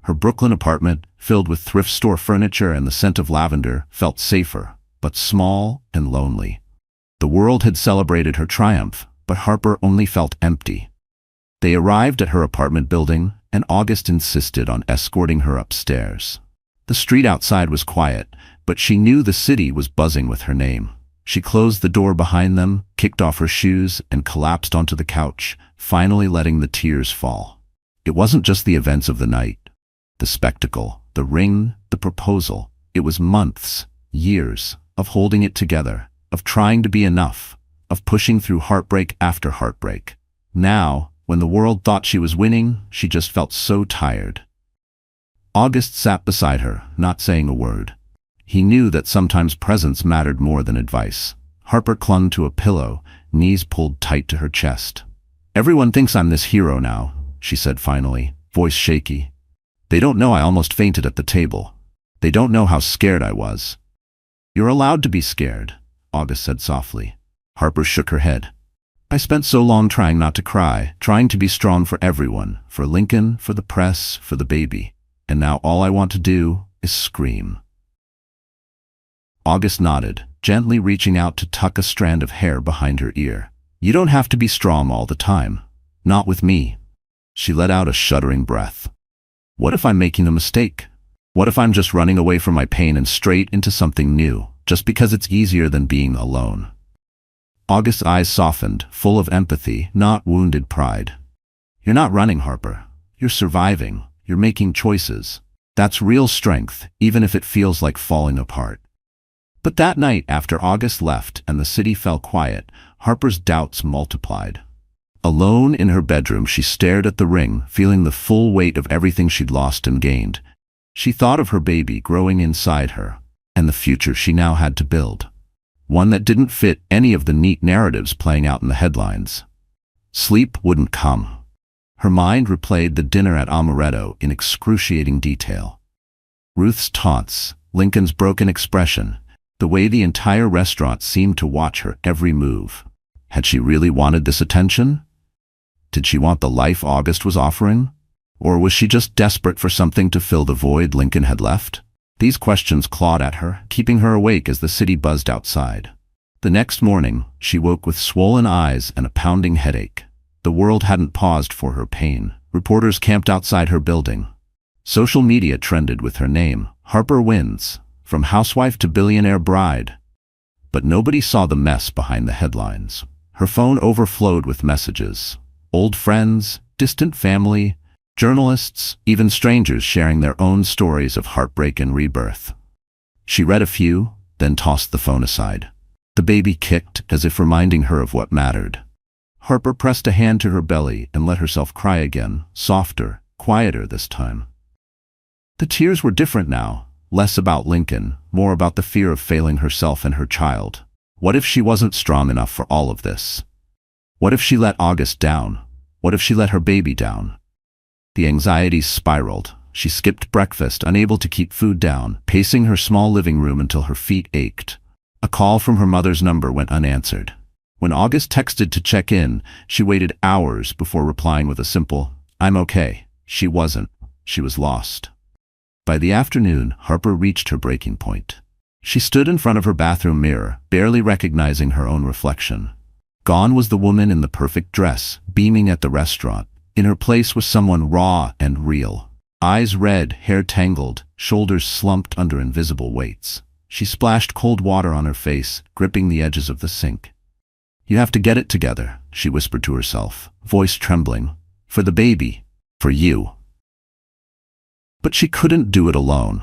Her Brooklyn apartment, filled with thrift store furniture and the scent of lavender, felt safer, but small and lonely. The world had celebrated her triumph, but Harper only felt empty. They arrived at her apartment building, and August insisted on escorting her upstairs. The street outside was quiet, but she knew the city was buzzing with her name. She closed the door behind them, kicked off her shoes, and collapsed onto the couch, finally letting the tears fall. It wasn't just the events of the night, the spectacle, the ring, the proposal. It was months, years, of holding it together, of trying to be enough, of pushing through heartbreak after heartbreak. Now, when the world thought she was winning, she just felt so tired. August sat beside her, not saying a word. He knew that sometimes presence mattered more than advice. Harper clung to a pillow, knees pulled tight to her chest. "Everyone thinks I'm this hero now," she said finally, voice shaky. "They don't know I almost fainted at the table. They don't know how scared I was." "You're allowed to be scared," August said softly. Harper shook her head. "I spent so long trying not to cry, trying to be strong for everyone, for Lincoln, for the press, for the baby. And now all I want to do is scream." August nodded, gently reaching out to tuck a strand of hair behind her ear. "You don't have to be strong all the time. Not with me." She let out a shuddering breath. "What if I'm making a mistake? What if I'm just running away from my pain and straight into something new, just because it's easier than being alone?" August's eyes softened, full of empathy, not wounded pride. "You're not running, Harper. You're surviving. You're making choices. That's real strength, even if it feels like falling apart." But that night, after August left and the city fell quiet, Harper's doubts multiplied. Alone in her bedroom, she stared at the ring, feeling the full weight of everything she'd lost and gained. She thought of her baby growing inside her, and the future she now had to build. One that didn't fit any of the neat narratives playing out in the headlines. Sleep wouldn't come. Her mind replayed the dinner at Amaretto in excruciating detail. Ruth's taunts, Lincoln's broken expression, the way the entire restaurant seemed to watch her every move. Had she really wanted this attention? Did she want the life August was offering? Or was she just desperate for something to fill the void Lincoln had left? These questions clawed at her, keeping her awake as the city buzzed outside. The next morning, she woke with swollen eyes and a pounding headache. The world hadn't paused for her pain. Reporters camped outside her building. Social media trended with her name, "Harper wins, from housewife to billionaire bride." But nobody saw the mess behind the headlines. Her phone overflowed with messages. Old friends, distant family, journalists, even strangers sharing their own stories of heartbreak and rebirth. She read a few, then tossed the phone aside. The baby kicked, as if reminding her of what mattered. Harper pressed a hand to her belly and let herself cry again, softer, quieter this time. The tears were different now, less about Lincoln, more about the fear of failing herself and her child. What if she wasn't strong enough for all of this? What if she let August down? What if she let her baby down? The anxieties spiraled. She skipped breakfast, unable to keep food down, pacing her small living room until her feet ached. A call from her mother's number went unanswered. When August texted to check in, she waited hours before replying with a simple, "I'm okay." She wasn't. She was lost. By the afternoon, Harper reached her breaking point. She stood in front of her bathroom mirror, barely recognizing her own reflection. Gone was the woman in the perfect dress, beaming at the restaurant. In her place was someone raw and real. Eyes red, hair tangled, shoulders slumped under invisible weights. She splashed cold water on her face, gripping the edges of the sink. "You have to get it together," she whispered to herself, voice trembling. "For the baby. For you." But she couldn't do it alone.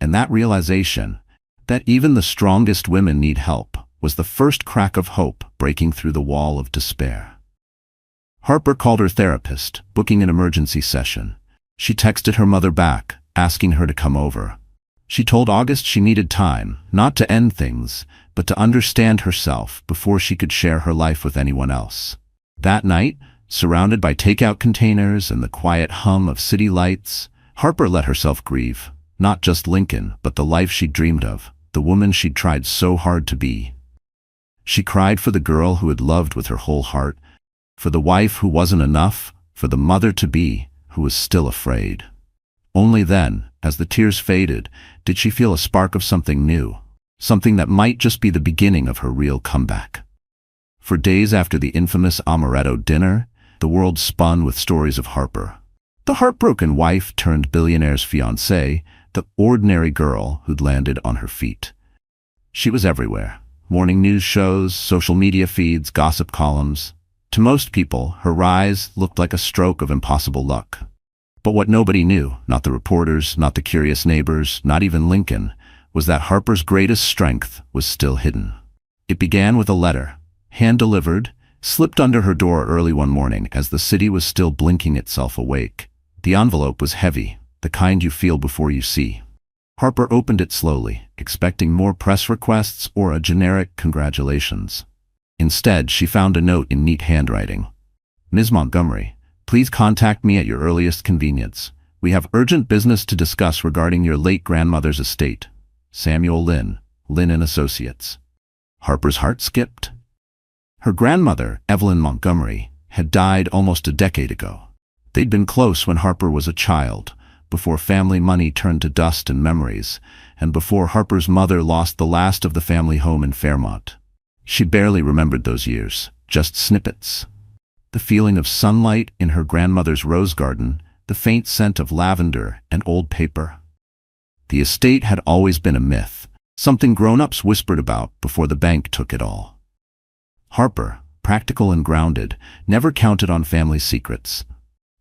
And that realization, that even the strongest women need help, was the first crack of hope breaking through the wall of despair. Harper called her therapist, booking an emergency session. She texted her mother back, asking her to come over. She told August she needed time, not to end things, but to understand herself before she could share her life with anyone else. That night, surrounded by takeout containers and the quiet hum of city lights, Harper let herself grieve, not just Lincoln, but the life she'd dreamed of, the woman she'd tried so hard to be. She cried for the girl who had loved with her whole heart, for the wife who wasn't enough, for the mother-to-be who was still afraid. Only then, as the tears faded, did she feel a spark of something new, something that might just be the beginning of her real comeback. For days after the infamous amaretto dinner, the world spun with stories of Harper. The heartbroken wife turned billionaire's fiancée, the ordinary girl who'd landed on her feet. She was everywhere. Morning news shows, social media feeds, gossip columns. To most people, her rise looked like a stroke of impossible luck. But what nobody knew, not the reporters, not the curious neighbors, not even Lincoln, was that Harper's greatest strength was still hidden. It began with a letter, hand-delivered, slipped under her door early one morning as the city was still blinking itself awake. The envelope was heavy, the kind you feel before you see. Harper opened it slowly, expecting more press requests or a generic congratulations. Instead, she found a note in neat handwriting. Ms. Montgomery, please contact me at your earliest convenience. We have urgent business to discuss regarding your late grandmother's estate. Samuel Lynn, Lynn & Associates. Harper's heart skipped. Her grandmother, Evelyn Montgomery, had died almost a decade ago. They'd been close when Harper was a child, before family money turned to dust and memories, and before Harper's mother lost the last of the family home in Fairmont. She barely remembered those years, just snippets. The feeling of sunlight in her grandmother's rose garden, the faint scent of lavender and old paper. The estate had always been a myth, something grown-ups whispered about before the bank took it all. Harper, practical and grounded, never counted on family secrets.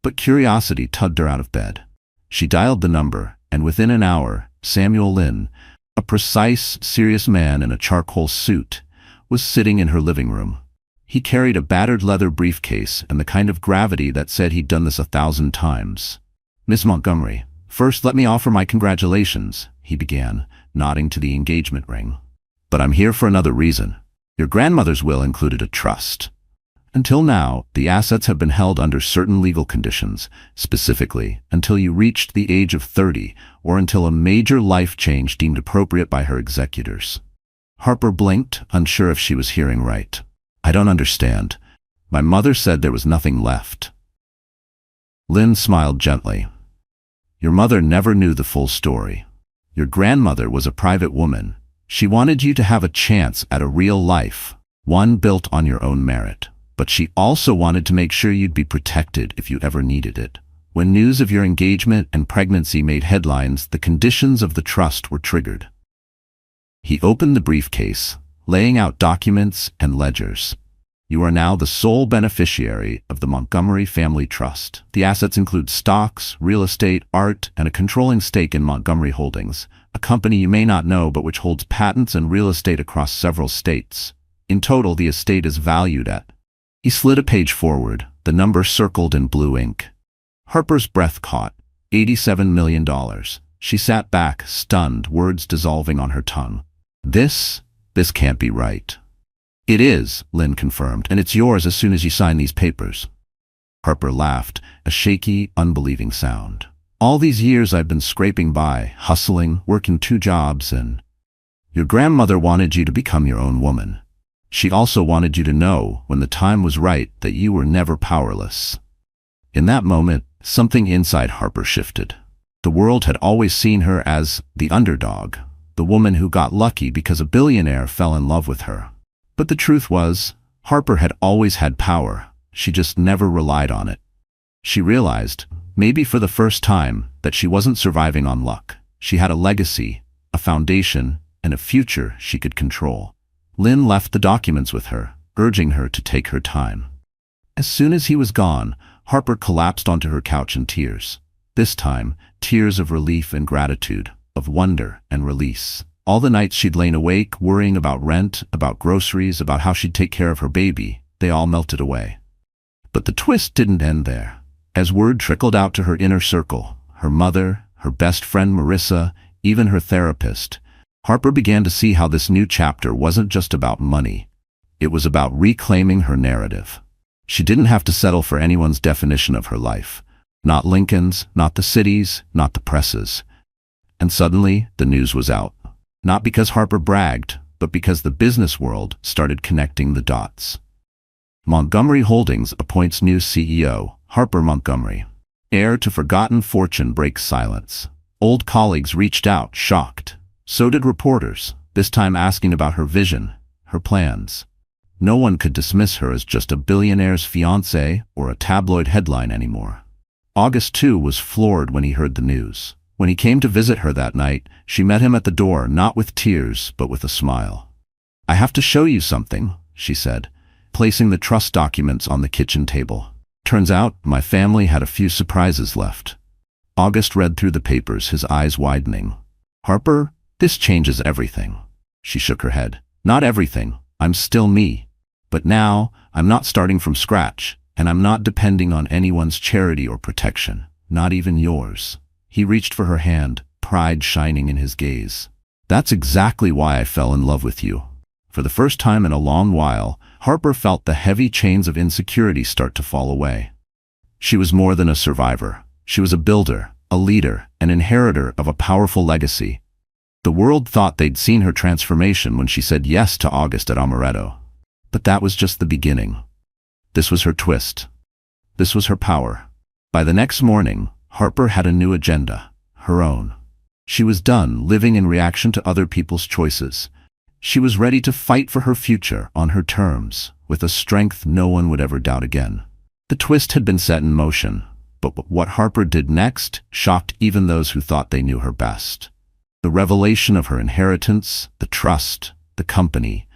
But curiosity tugged her out of bed. She dialed the number, and within an hour, Samuel Lynn, a precise, serious man in a charcoal suit, was sitting in her living room. He carried a battered leather briefcase and the kind of gravity that said he'd done this 1,000 times. Miss Montgomery, first let me offer my congratulations, he began, nodding to the engagement ring. But I'm here for another reason. Your grandmother's will included a trust. Until now, the assets have been held under certain legal conditions, specifically until you reached the age of 30 or until a major life change deemed appropriate by her executors. Harper blinked, unsure if she was hearing right. I don't understand. My mother said there was nothing left. Lynn smiled gently. Your mother never knew the full story. Your grandmother was a private woman. She wanted you to have a chance at a real life, one built on your own merit. But she also wanted to make sure you'd be protected if you ever needed it. When news of your engagement and pregnancy made headlines, the conditions of the trust were triggered. He opened the briefcase, laying out documents and ledgers. You are now the sole beneficiary of the Montgomery Family Trust. The assets include stocks, real estate, art, and a controlling stake in Montgomery Holdings, a company you may not know but which holds patents and real estate across several states. In total, the estate is valued at... He slid a page forward, the number circled in blue ink. Harper's breath caught. $87 million. She sat back, stunned, words dissolving on her tongue. This can't be right. It is, Lynn confirmed, and it's yours as soon as you sign these papers. Harper laughed, a shaky, unbelieving sound. All these years I've been scraping by, hustling, working 2 jobs, and... Your grandmother wanted you to become your own woman. She also wanted you to know, when the time was right, that you were never powerless. In that moment, something inside Harper shifted. The world had always seen her as the underdog, the woman who got lucky because a billionaire fell in love with her. But the truth was, Harper had always had power. She just never relied on it. She realized, maybe for the first time, that she wasn't surviving on luck. She had a legacy, a foundation, and a future she could control. Lynn left the documents with her, urging her to take her time. As soon as he was gone, Harper collapsed onto her couch in tears. This time, tears of relief and gratitude, of wonder and release. All the nights she'd lain awake, worrying about rent, about groceries, about how she'd take care of her baby, they all melted away. But the twist didn't end there. As word trickled out to her inner circle, her mother, her best friend Marissa, even her therapist, Harper began to see how this new chapter wasn't just about money. It was about reclaiming her narrative. She didn't have to settle for anyone's definition of her life. Not Lincoln's, not the city's, not the press's. And suddenly, the news was out. Not because Harper bragged, but because the business world started connecting the dots. Montgomery Holdings appoints new CEO, Harper Montgomery. Heir to forgotten fortune breaks silence. Old colleagues reached out, shocked. So did reporters, this time asking about her vision, her plans. No one could dismiss her as just a billionaire's fiancée or a tabloid headline anymore. August, too, was floored when he heard the news. When he came to visit her that night, she met him at the door, not with tears, but with a smile. "I have to show you something," she said, placing the trust documents on the kitchen table. "Turns out, my family had a few surprises left." August read through the papers, his eyes widening. "Harper, this changes everything." She shook her head. "Not everything. I'm still me. But now, I'm not starting from scratch, and I'm not depending on anyone's charity or protection, not even yours." He reached for her hand, pride shining in his gaze. "That's exactly why I fell in love with you." For the first time in a long while, Harper felt the heavy chains of insecurity start to fall away. She was more than a survivor. She was a builder, a leader, an inheritor of a powerful legacy. The world thought they'd seen her transformation when she said yes to August at Amaretto. But that was just the beginning. This was her twist. This was her power. By the next morning, Harper had a new agenda, her own. She was done living in reaction to other people's choices. She was ready to fight for her future on her terms, with a strength no one would ever doubt again. The twist had been set in motion, but what Harper did next shocked even those who thought they knew her best. The revelation of her inheritance, the trust, the company,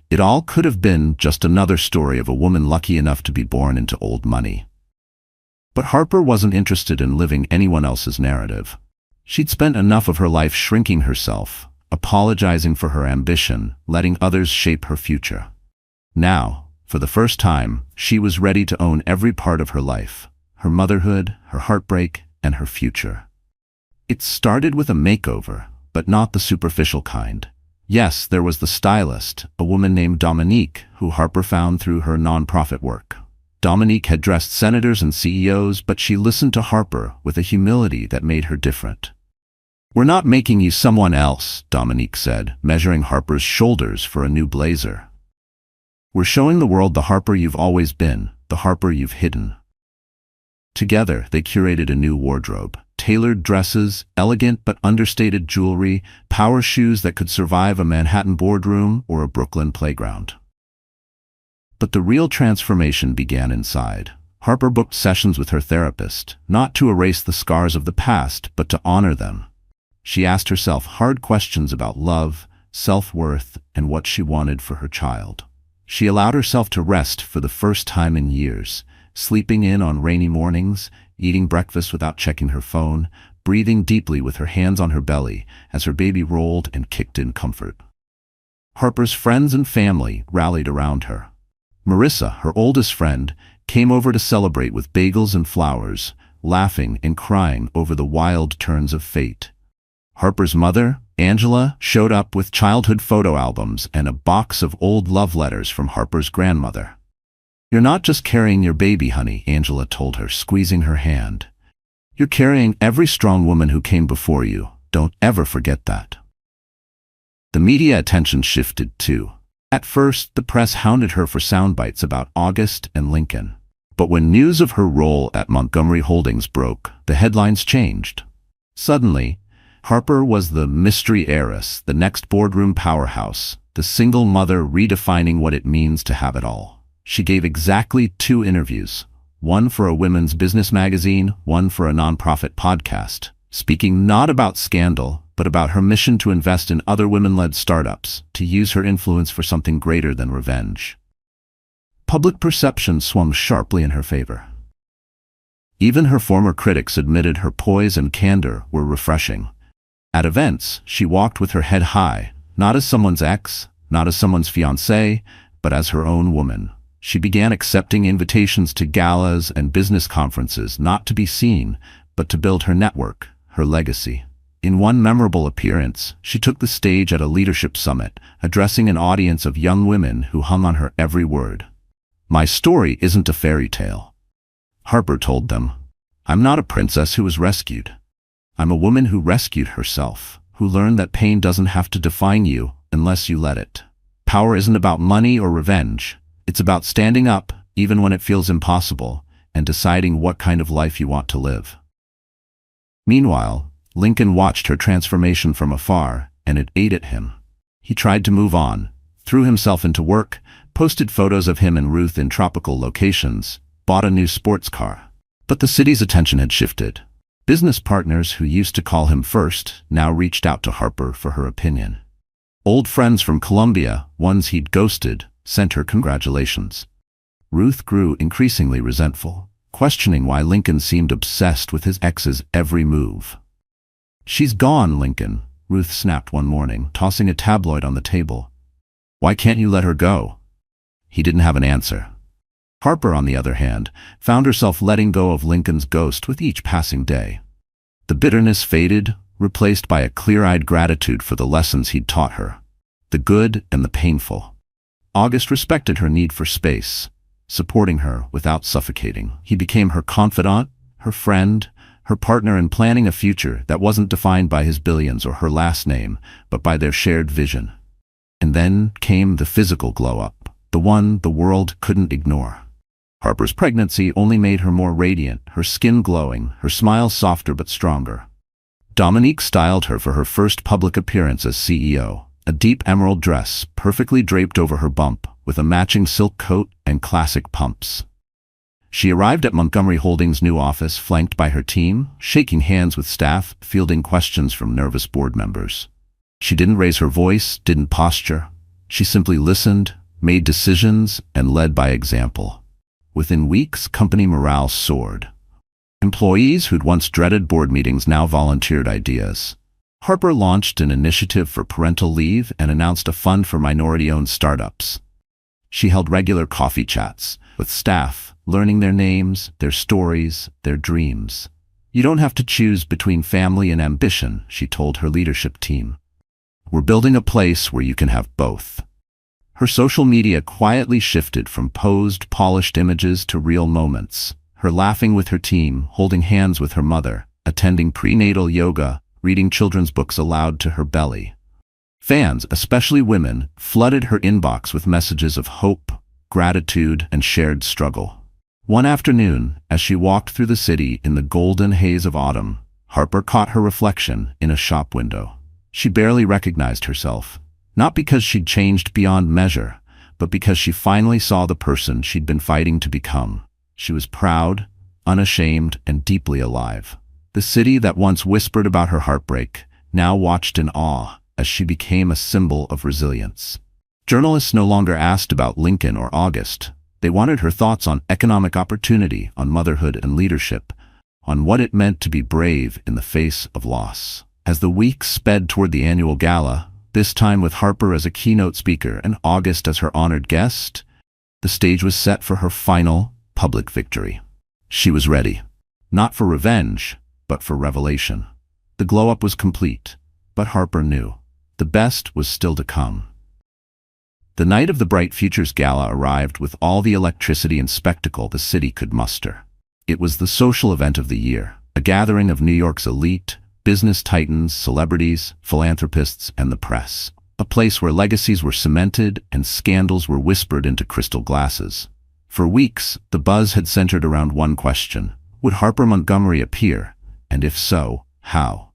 it all could have been just another story of a woman lucky enough to be born into old money. But Harper wasn't interested in living anyone else's narrative. She'd spent enough of her life shrinking herself, apologizing for her ambition, letting others shape her future. Now, for the first time, she was ready to own every part of her life, her motherhood, her heartbreak, and her future. It started with a makeover, but not the superficial kind. Yes, there was the stylist, a woman named Dominique, who Harper found through her nonprofit work. Dominique had dressed senators and CEOs, but she listened to Harper with a humility that made her different. "We're not making you someone else," Dominique said, measuring Harper's shoulders for a new blazer. "We're showing the world the Harper you've always been, the Harper you've hidden." Together, they curated a new wardrobe. Tailored dresses, elegant but understated jewelry, power shoes that could survive a Manhattan boardroom or a Brooklyn playground. But the real transformation began inside. Harper booked sessions with her therapist, not to erase the scars of the past, but to honor them. She asked herself hard questions about love, self-worth, and what she wanted for her child. She allowed herself to rest for the first time in years, sleeping in on rainy mornings, eating breakfast without checking her phone, breathing deeply with her hands on her belly as her baby rolled and kicked in comfort. Harper's friends and family rallied around her. Marissa, her oldest friend, came over to celebrate with bagels and flowers, laughing and crying over the wild turns of fate. Harper's mother, Angela, showed up with childhood photo albums and a box of old love letters from Harper's grandmother. "You're not just carrying your baby, honey," Angela told her, squeezing her hand. "You're carrying every strong woman who came before you. Don't ever forget that." The media attention shifted too. At first, the press hounded her for soundbites about August and Lincoln. But when news of her role at Montgomery Holdings broke, the headlines changed. Suddenly, Harper was the mystery heiress, the next boardroom powerhouse, the single mother redefining what it means to have it all. She gave exactly 2 interviews, one for a women's business magazine, one for a nonprofit podcast, speaking not about scandal, but about her mission to invest in other women-led startups, to use her influence for something greater than revenge. Public perception swung sharply in her favor. Even her former critics admitted her poise and candor were refreshing. At events, she walked with her head high, not as someone's ex, not as someone's fiancée, but as her own woman. She began accepting invitations to galas and business conferences, not to be seen, but to build her network, her legacy. In one memorable appearance, she took the stage at a leadership summit, addressing an audience of young women who hung on her every word. "My story isn't a fairy tale," Harper told them. "I'm not a princess who was rescued. I'm a woman who rescued herself, who learned that pain doesn't have to define you unless you let it. Power isn't about money or revenge. It's about standing up, even when it feels impossible, and deciding what kind of life you want to live." Meanwhile, Lincoln watched her transformation from afar, and it ate at him. He tried to move on, threw himself into work, posted photos of him and Ruth in tropical locations, bought a new sports car. But the city's attention had shifted. Business partners who used to call him first now reached out to Harper for her opinion. Old friends from Colombia, ones he'd ghosted, sent her congratulations. Ruth grew increasingly resentful, questioning why Lincoln seemed obsessed with his ex's every move. "She's gone, Lincoln," Ruth snapped one morning, tossing a tabloid on the table. "Why can't you let her go?" He didn't have an answer. Harper, on the other hand, found herself letting go of Lincoln's ghost with each passing day. The bitterness faded, replaced by a clear-eyed gratitude for the lessons he'd taught her, the good and the painful. August respected her need for space, supporting her without suffocating. He became her confidant, her friend, her partner in planning a future that wasn't defined by his billions or her last name, but by their shared vision. And then came the physical glow-up, the one the world couldn't ignore. Harper's pregnancy only made her more radiant, her skin glowing, her smile softer but stronger. Dominique styled her for her first public appearance as CEO, a deep emerald dress perfectly draped over her bump, with a matching silk coat and classic pumps. She arrived at Montgomery Holdings' new office flanked by her team, shaking hands with staff, fielding questions from nervous board members. She didn't raise her voice, didn't posture. She simply listened, made decisions, and led by example. Within weeks, company morale soared. Employees who'd once dreaded board meetings now volunteered ideas. Harper launched an initiative for parental leave and announced a fund for minority-owned startups. She held regular coffee chats with staff, learning their names, their stories, their dreams. "You don't have to choose between family and ambition," she told her leadership team. "We're building a place where you can have both." Her social media quietly shifted from posed, polished images to real moments. Her laughing with her team, holding hands with her mother, attending prenatal yoga, reading children's books aloud to her belly. Fans, especially women, flooded her inbox with messages of hope, gratitude, and shared struggle. One afternoon, as she walked through the city in the golden haze of autumn, Harper caught her reflection in a shop window. She barely recognized herself, not because she'd changed beyond measure, but because she finally saw the person she'd been fighting to become. She was proud, unashamed, and deeply alive. The city that once whispered about her heartbreak now watched in awe as she became a symbol of resilience. Journalists no longer asked about Lincoln or August. They wanted her thoughts on economic opportunity, on motherhood and leadership, on what it meant to be brave in the face of loss. As the weeks sped toward the annual gala, this time with Harper as a keynote speaker and August as her honored guest, the stage was set for her final, public victory. She was ready, not for revenge, but for revelation. The glow-up was complete, but Harper knew the best was still to come. The night of the Bright Futures Gala arrived with all the electricity and spectacle the city could muster. It was the social event of the year, a gathering of New York's elite, business titans, celebrities, philanthropists, and the press. A place where legacies were cemented and scandals were whispered into crystal glasses. For weeks, the buzz had centered around one question: would Harper Montgomery appear, and if so, how?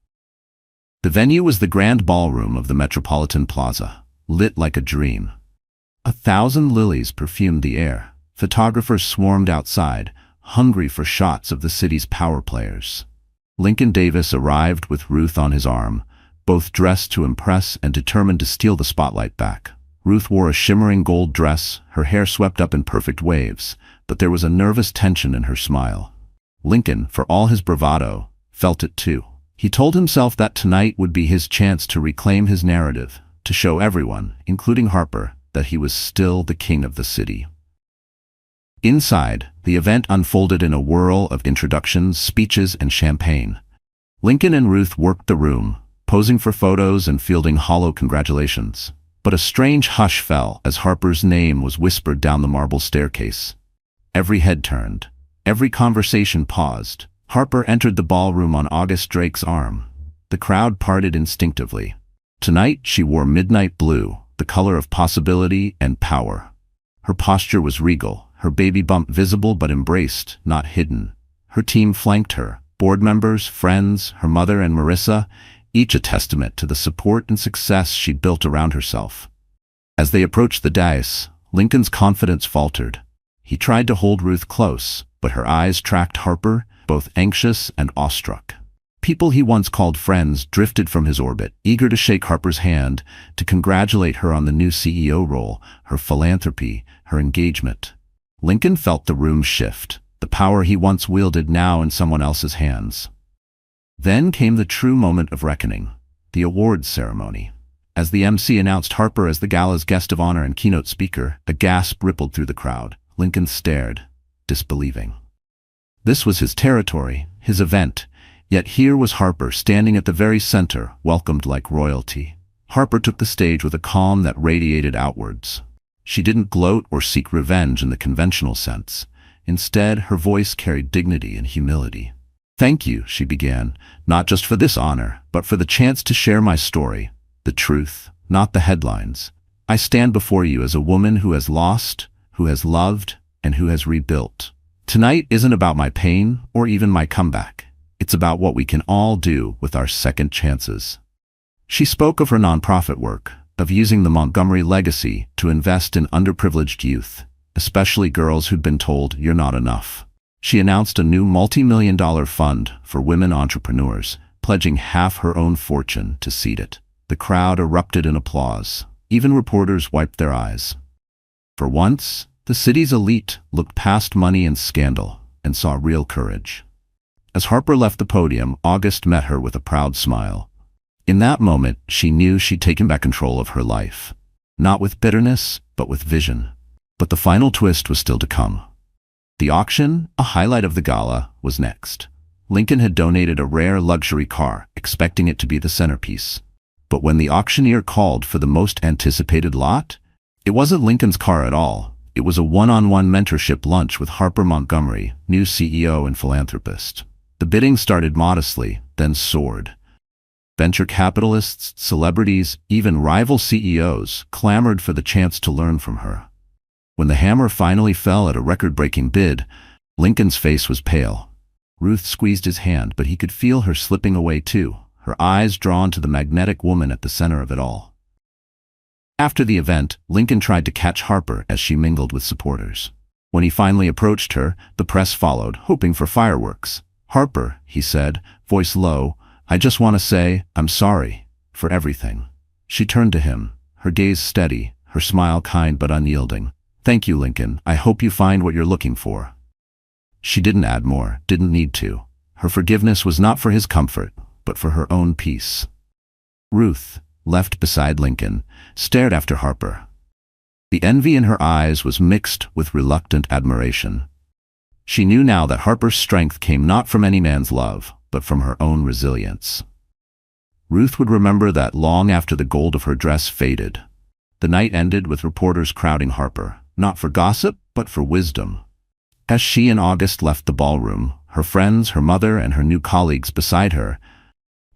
The venue was the grand ballroom of the Metropolitan Plaza, lit like a dream. 1,000 lilies perfumed the air. Photographers swarmed outside, hungry for shots of the city's power players. Lincoln Davis arrived with Ruth on his arm, both dressed to impress and determined to steal the spotlight back. Ruth wore a shimmering gold dress, her hair swept up in perfect waves, but there was a nervous tension in her smile. Lincoln, for all his bravado, felt it too. He told himself that tonight would be his chance to reclaim his narrative, to show everyone, including Harper, that he was still the king of the city. Inside, the event unfolded in a whirl of introductions, speeches, and champagne. Lincoln and Ruth worked the room, posing for photos and fielding hollow congratulations. But a strange hush fell as Harper's name was whispered down the marble staircase. Every head turned. Every conversation paused. Harper entered the ballroom on August Drake's arm. The crowd parted instinctively. Tonight she wore midnight blue, the color of possibility and power. Her posture was regal, her baby bump visible but embraced, not hidden. Her team flanked her, board members, friends, her mother and Marissa, each a testament to the support and success she'd built around herself. As they approached the dais, Lincoln's confidence faltered. He tried to hold Ruth close, but her eyes tracked Harper, both anxious and awestruck. People he once called friends drifted from his orbit, eager to shake Harper's hand, to congratulate her on the new CEO role, her philanthropy, her engagement. Lincoln felt the room shift, the power he once wielded now in someone else's hands. Then came the true moment of reckoning, the awards ceremony. As the MC announced Harper as the gala's guest of honor and keynote speaker, a gasp rippled through the crowd. Lincoln stared, disbelieving. This was his territory, his event, yet here was Harper standing at the very center, welcomed like royalty. Harper took the stage with a calm that radiated outwards. She didn't gloat or seek revenge in the conventional sense. Instead, her voice carried dignity and humility. "Thank you," she began, "not just for this honor, but for the chance to share my story, the truth, not the headlines. I stand before you as a woman who has lost, who has loved, and who has rebuilt. Tonight isn't about my pain or even my comeback. It's about what we can all do with our second chances." She spoke of her nonprofit work, of using the Montgomery legacy to invest in underprivileged youth, especially girls who'd been told, "You're not enough." She announced a new multi-million-dollar fund for women entrepreneurs, pledging half her own fortune to seed it. The crowd erupted in applause. Even reporters wiped their eyes. For once, the city's elite looked past money and scandal and saw real courage. As Harper left the podium, August met her with a proud smile. In that moment, she knew she'd taken back control of her life. Not with bitterness, but with vision. But the final twist was still to come. The auction, a highlight of the gala, was next. Lincoln had donated a rare luxury car, expecting it to be the centerpiece. But when the auctioneer called for the most anticipated lot, it wasn't Lincoln's car at all. It was a one-on-one mentorship lunch with Harper Montgomery, new CEO and philanthropist. The bidding started modestly, then soared. Venture capitalists, celebrities, even rival CEOs clamored for the chance to learn from her. When the hammer finally fell at a record-breaking bid, Lincoln's face was pale. Ruth squeezed his hand, but he could feel her slipping away too, her eyes drawn to the magnetic woman at the center of it all. After the event, Lincoln tried to catch Harper as she mingled with supporters. When he finally approached her, the press followed, hoping for fireworks. "Harper," he said, voice low, "I just want to say, I'm sorry for everything." She turned to him, her gaze steady, her smile kind but unyielding. "Thank you, Lincoln. I hope you find what you're looking for." She didn't add more, didn't need to. Her forgiveness was not for his comfort, but for her own peace. Ruth, left beside Lincoln, stared after Harper. The envy in her eyes was mixed with reluctant admiration. She knew now that Harper's strength came not from any man's love, but from her own resilience. Ruth would remember that long after the gold of her dress faded. The night ended with reporters crowding Harper, not for gossip, but for wisdom. As she and August left the ballroom, her friends, her mother, and her new colleagues beside her,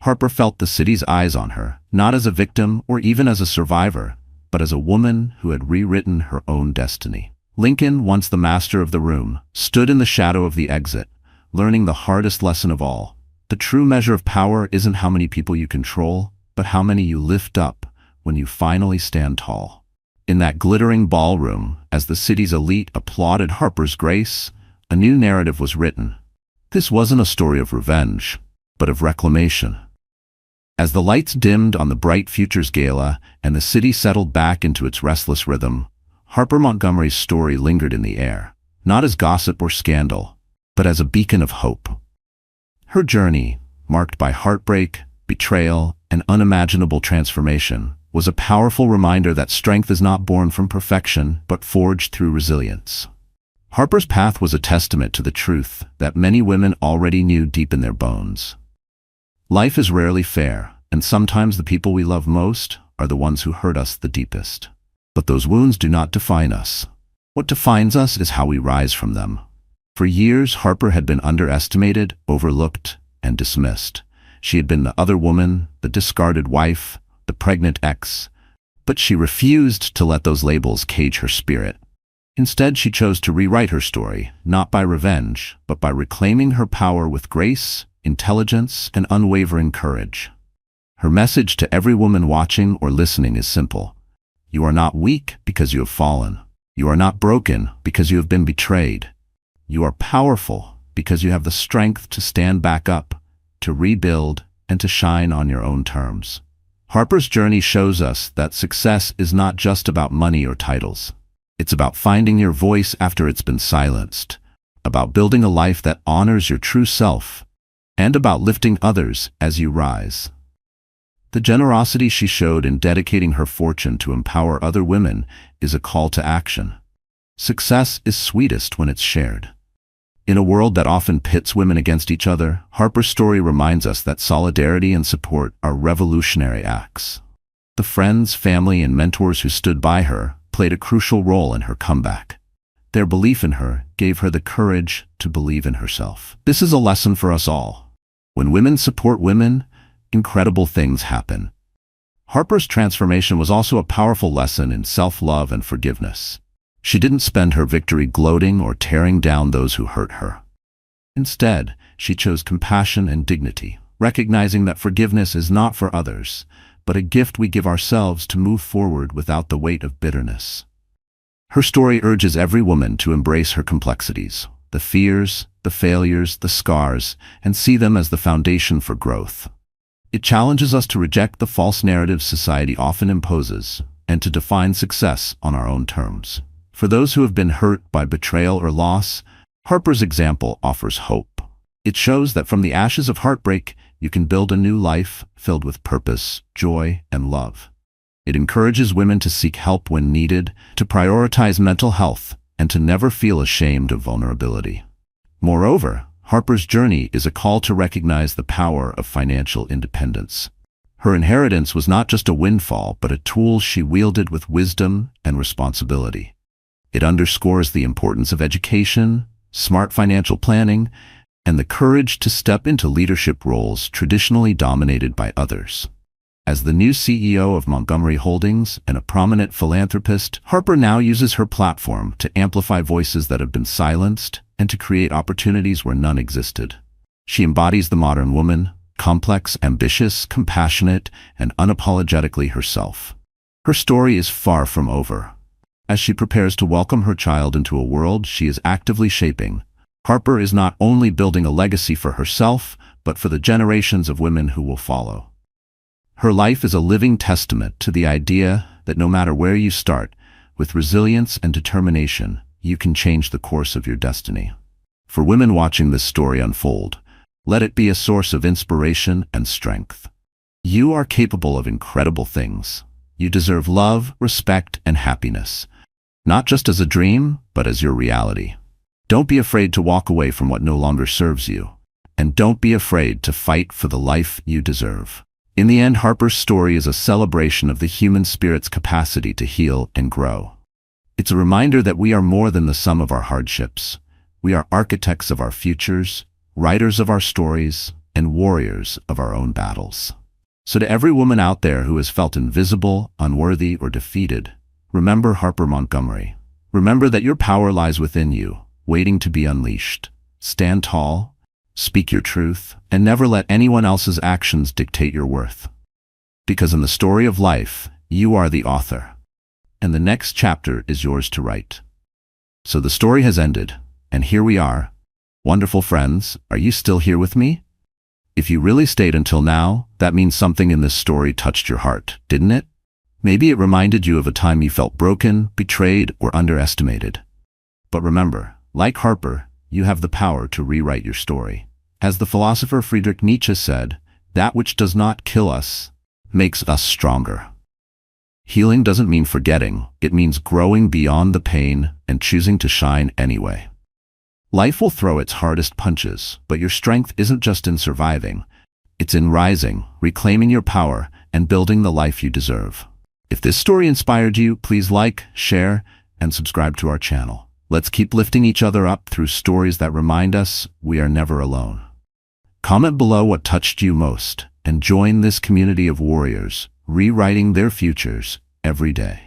Harper felt the city's eyes on her, not as a victim or even as a survivor, but as a woman who had rewritten her own destiny. Lincoln, once the master of the room, stood in the shadow of the exit, learning the hardest lesson of all. The true measure of power isn't how many people you control, but how many you lift up when you finally stand tall. In that glittering ballroom, as the city's elite applauded Harper's grace, a new narrative was written. This wasn't a story of revenge, but of reclamation. As the lights dimmed on the Bright Futures Gala and the city settled back into its restless rhythm, Harper Montgomery's story lingered in the air, not as gossip or scandal, but as a beacon of hope. Her journey, marked by heartbreak, betrayal, and unimaginable transformation, was a powerful reminder that strength is not born from perfection, but forged through resilience. Harper's path was a testament to the truth that many women already knew deep in their bones. Life is rarely fair, and sometimes the people we love most are the ones who hurt us the deepest. But those wounds do not define us. What defines us is how we rise from them. For years, Harper had been underestimated, overlooked, and dismissed. She had been the other woman, the discarded wife, the pregnant ex, but she refused to let those labels cage her spirit. Instead, she chose to rewrite her story, not by revenge, but by reclaiming her power with grace, intelligence, and unwavering courage. Her message to every woman watching or listening is simple. You are not weak because you have fallen. You are not broken because you have been betrayed. You are powerful because you have the strength to stand back up, to rebuild, and to shine on your own terms. Harper's journey shows us that success is not just about money or titles. It's about finding your voice after it's been silenced, about building a life that honors your true self, and about lifting others as you rise. The generosity she showed in dedicating her fortune to empower other women is a call to action. Success is sweetest when it's shared. In a world that often pits women against each other, Harper's story reminds us that solidarity and support are revolutionary acts. The friends, family, and mentors who stood by her played a crucial role in her comeback. Their belief in her gave her the courage to believe in herself. This is a lesson for us all. When women support women, incredible things happen. Harper's transformation was also a powerful lesson in self-love and forgiveness. She didn't spend her victory gloating or tearing down those who hurt her. Instead, she chose compassion and dignity, recognizing that forgiveness is not for others, but a gift we give ourselves to move forward without the weight of bitterness. Her story urges every woman to embrace her complexities, the fears, the failures, the scars, and see them as the foundation for growth. It challenges us to reject the false narratives society often imposes, and to define success on our own terms. For those who have been hurt by betrayal or loss, Harper's example offers hope. It shows that from the ashes of heartbreak, you can build a new life filled with purpose, joy, and love. It encourages women to seek help when needed, to prioritize mental health, and to never feel ashamed of vulnerability. Moreover, Harper's journey is a call to recognize the power of financial independence. Her inheritance was not just a windfall, but a tool she wielded with wisdom and responsibility. It underscores the importance of education, smart financial planning, and the courage to step into leadership roles traditionally dominated by others. As the new CEO of Montgomery Holdings and a prominent philanthropist, Harper now uses her platform to amplify voices that have been silenced and to create opportunities where none existed. She embodies the modern woman, complex, ambitious, compassionate, and unapologetically herself. Her story is far from over. As she prepares to welcome her child into a world she is actively shaping, Harper is not only building a legacy for herself, but for the generations of women who will follow. Her life is a living testament to the idea that no matter where you start, with resilience and determination, you can change the course of your destiny. For women watching this story unfold, let it be a source of inspiration and strength. You are capable of incredible things. You deserve love, respect, and happiness, not just as a dream, but as your reality. Don't be afraid to walk away from what no longer serves you, and don't be afraid to fight for the life you deserve. In the end, Harper's story is a celebration of the human spirit's capacity to heal and grow. It's a reminder that we are more than the sum of our hardships. We are architects of our futures, writers of our stories, and warriors of our own battles. So to every woman out there who has felt invisible, unworthy, or defeated, remember Harper Montgomery. Remember that your power lies within you, waiting to be unleashed. Stand tall, speak your truth, and never let anyone else's actions dictate your worth. Because in the story of life, you are the author, and the next chapter is yours to write. So the story has ended, and here we are. Wonderful friends, are you still here with me? If you really stayed until now, that means something in this story touched your heart, didn't it? Maybe it reminded you of a time you felt broken, betrayed, or underestimated. But remember, like Harper, you have the power to rewrite your story. As the philosopher Friedrich Nietzsche said, that which does not kill us makes us stronger. Healing doesn't mean forgetting, it means growing beyond the pain and choosing to shine anyway. Life will throw its hardest punches, but your strength isn't just in surviving. It's in rising, reclaiming your power, and building the life you deserve. If this story inspired you, please like, share, and subscribe to our channel. Let's keep lifting each other up through stories that remind us we are never alone. Comment below what touched you most, and join this community of warriors, rewriting their futures every day.